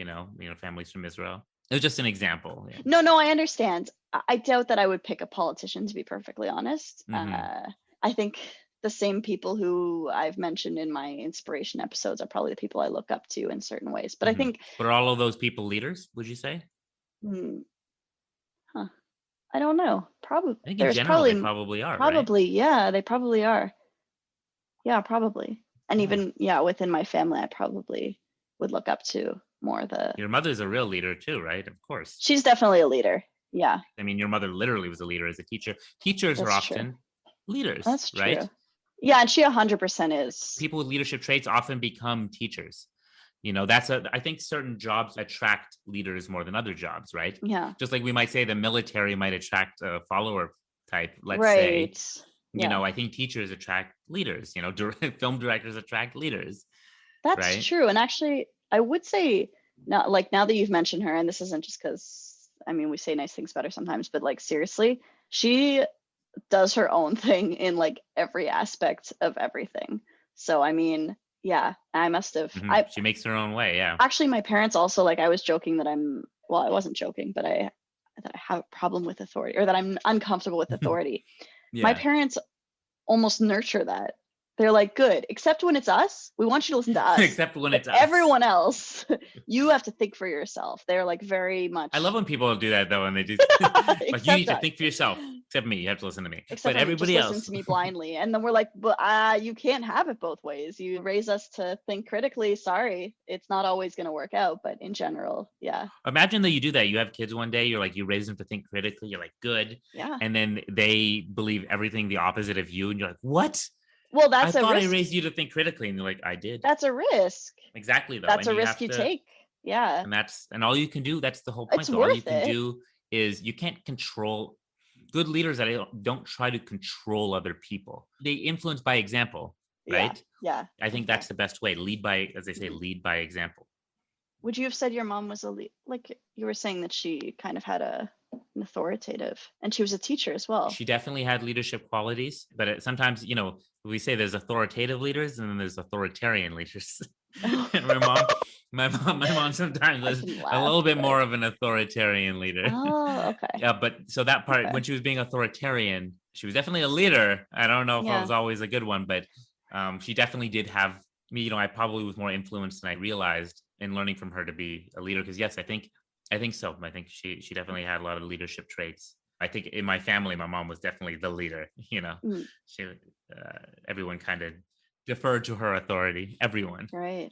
Speaker 1: Families from Israel. It was just an example. Yeah.
Speaker 2: No, I understand. I doubt that I would pick a politician, to be perfectly honest. I think the same people who I've mentioned in my inspiration episodes are probably the people I look up to in certain ways. But I think.
Speaker 1: But are all of those people leaders? Would you say?
Speaker 2: I don't know. Probably.
Speaker 1: I think in general they probably are.
Speaker 2: Probably,
Speaker 1: right?
Speaker 2: Yeah. They probably are. Yeah, probably. And even within my family, I probably would look up to more Your
Speaker 1: mother's a real leader too, right? Of course.
Speaker 2: She's definitely a leader. Yeah.
Speaker 1: I mean, your mother literally was a leader as a teacher. Teachers are often leaders.
Speaker 2: That's true.
Speaker 1: Right?
Speaker 2: Yeah, and she 100% is.
Speaker 1: People with leadership traits often become teachers. I think certain jobs attract leaders more than other jobs, right?
Speaker 2: Yeah.
Speaker 1: Just like we might say the military might attract a follower type, let's say. I think teachers attract leaders, film directors attract leaders.
Speaker 2: That's true. And actually, I would say now that you've mentioned her, and this isn't just because, we say nice things about her sometimes, but like seriously, she does her own thing in like every aspect of everything. So, I must have.
Speaker 1: She makes her own way, yeah.
Speaker 2: Actually, my parents also, like, I was joking that I wasn't joking, but that I have a problem with authority, or that I'm uncomfortable with authority. My parents almost nurture that. They're like, good, except when it's us. We want you to listen to us.
Speaker 1: Except when it's us.
Speaker 2: Everyone else, you have to think for yourself. They're like very much.
Speaker 1: I love when people do that though, and they do. Like, you need to think for yourself. Except me, you have to listen to me.
Speaker 2: Except
Speaker 1: But
Speaker 2: for me, just
Speaker 1: everybody
Speaker 2: listen
Speaker 1: else.
Speaker 2: to me blindly. And then we're like, but you can't have it both ways. You raise us to think critically. Sorry, it's not always going to work out. But in general, yeah.
Speaker 1: Imagine that you do that. You have kids one day, you're like, you raise them to think critically, you're like, good.
Speaker 2: Yeah.
Speaker 1: And then they believe everything the opposite of you. And you're like, what?
Speaker 2: Well,
Speaker 1: I
Speaker 2: that's a
Speaker 1: thought I
Speaker 2: risk.
Speaker 1: raised you to think critically. And they're like, I did.
Speaker 2: That's a risk.
Speaker 1: Exactly, though.
Speaker 2: That's
Speaker 1: And
Speaker 2: a
Speaker 1: you
Speaker 2: risk
Speaker 1: have
Speaker 2: you
Speaker 1: to,
Speaker 2: take. Yeah.
Speaker 1: and all you can do, that's the whole
Speaker 2: It's
Speaker 1: point, though. All you
Speaker 2: worth
Speaker 1: can
Speaker 2: it.
Speaker 1: do is you can't control good leaders that don't try to control other people. They influence by example,
Speaker 2: Yeah.
Speaker 1: right?
Speaker 2: Yeah.
Speaker 1: I think
Speaker 2: Okay.
Speaker 1: that's the best way. Lead by, as they say, lead by example.
Speaker 2: Would you have said your mom was like you were saying that she kind of had an authoritative, and she was a teacher as well?
Speaker 1: She definitely had leadership qualities, but sometimes, we say there's authoritative leaders and then there's authoritarian leaders. And my mom sometimes
Speaker 2: I
Speaker 1: was
Speaker 2: can
Speaker 1: a
Speaker 2: laugh,
Speaker 1: little bit
Speaker 2: but
Speaker 1: more of an authoritarian leader.
Speaker 2: oh, okay.
Speaker 1: Yeah, but so that part,
Speaker 2: Okay.
Speaker 1: when she was being authoritarian, she was definitely a leader. I don't know if I
Speaker 2: Yeah.
Speaker 1: was always a good one, but she definitely did have me. I probably was more influenced than I realized in learning from her to be a leader. Because yes, I think so. I think she definitely had a lot of leadership traits. I think in my family, my mom was definitely the leader.
Speaker 2: Mm,
Speaker 1: She everyone kind of deferred to her authority. Everyone.
Speaker 2: right.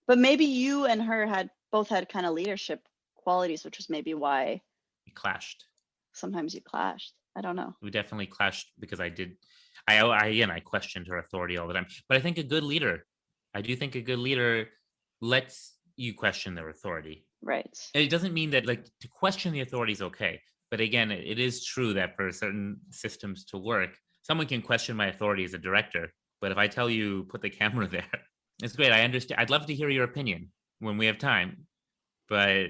Speaker 2: But maybe you and her both had kind of leadership qualities, which was maybe why
Speaker 1: We clashed.
Speaker 2: sometimes you clashed. I don't know.
Speaker 1: We definitely clashed because I questioned her authority all the time. But I do think a good leader lets you question their authority.
Speaker 2: Right.
Speaker 1: And it doesn't mean that like to question the authority is okay. But again, it is true that for certain systems to work, someone can question my authority as a director. But if I tell you put the camera there, it's great. I understand. I'd love to hear your opinion when we have time, but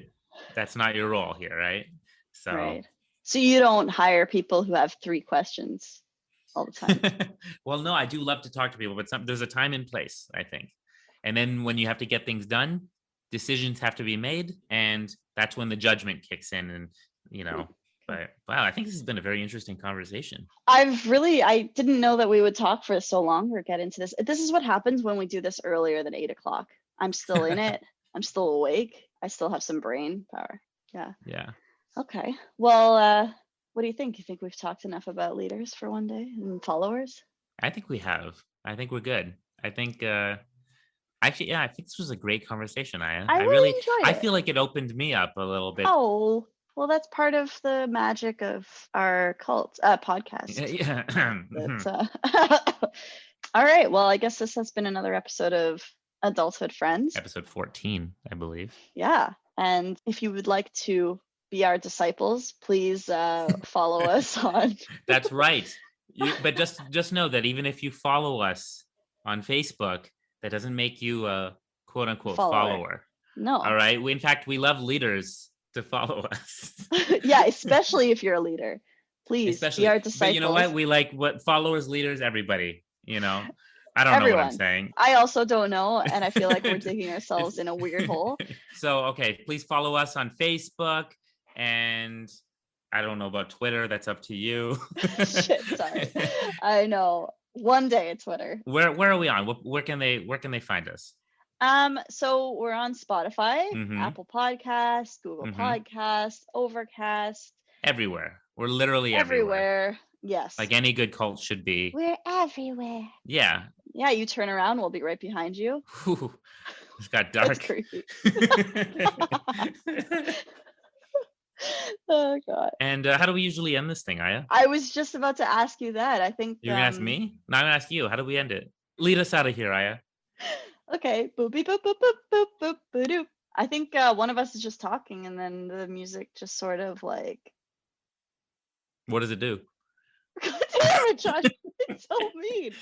Speaker 1: that's not your role here, right? So
Speaker 2: Right. So you don't hire people who have 3 questions all the time.
Speaker 1: well, no, I do love to talk to people, but there's a time and place, I think. And then when you have to get things done, decisions have to be made, and that's when the judgment kicks in. And but wow, I think this has been a very interesting conversation.
Speaker 2: I didn't know that we would talk for so long or get into this. This is what happens when we do this earlier than 8 o'clock. I'm still in it. I'm still awake. I still have some brain power. Yeah.
Speaker 1: Yeah.
Speaker 2: Okay. Well, what do you think? You think we've talked enough about leaders for one day and followers?
Speaker 1: I think we have. I think we're good. I think actually, yeah, I think this was a great conversation, Aya.
Speaker 2: I really enjoyed
Speaker 1: I
Speaker 2: it.
Speaker 1: feel like it opened me up a little bit.
Speaker 2: Oh, well, that's part of the magic of our podcast.
Speaker 1: Yeah.
Speaker 2: All right. Well, I guess this has been another episode of Adulthood Friends.
Speaker 1: Episode 14, I believe.
Speaker 2: Yeah. And if you would like to be our disciples, please follow us on.
Speaker 1: That's right. But just know that even if you follow us on Facebook, that doesn't make you a quote unquote follower.
Speaker 2: No.
Speaker 1: All right. In fact, we love leaders to follow us.
Speaker 2: Yeah, especially if you're a leader. Please be our disciples.
Speaker 1: But you know what? We like followers, leaders, everybody. I don't know what I'm saying.
Speaker 2: I also don't know, and I feel like we're digging ourselves in a weird hole.
Speaker 1: So, okay, please follow us on Facebook, and I don't know about Twitter. That's up to you.
Speaker 2: Shit, sorry. I know. One day, Twitter.
Speaker 1: Where are we on? Where can they find us?
Speaker 2: So we're on Spotify,
Speaker 1: Mhm.
Speaker 2: Apple Podcasts, Google Podcasts, Overcast.
Speaker 1: Everywhere. We're literally
Speaker 2: everywhere. Yes.
Speaker 1: Like any good cult should be.
Speaker 2: We're everywhere.
Speaker 1: Yeah.
Speaker 2: Yeah, you turn around, we'll be right behind you.
Speaker 1: Whew, it's got dark.
Speaker 2: It's creepy. Oh God.
Speaker 1: And how do we usually end this thing, Aya?
Speaker 2: I was just about to ask you that. I think
Speaker 1: you're gonna ask me. No, I'm gonna ask you. How do we end it? Lead us out of here, Aya.
Speaker 2: Okay. Boop beep boop boop boop boop boop boop doop. I think one of us is just talking, and then the music just sort of like.
Speaker 1: What does it do?
Speaker 2: God damn it, Josh! It's so mean.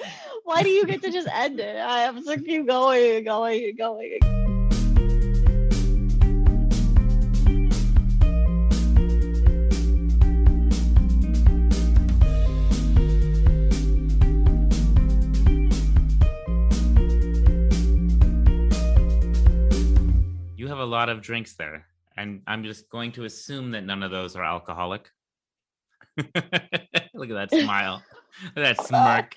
Speaker 2: Why do you get to just end it? I have to keep going and going and going.
Speaker 1: You have a lot of drinks there, and I'm just going to assume that none of those are alcoholic. Look at that smile. Look at that smirk.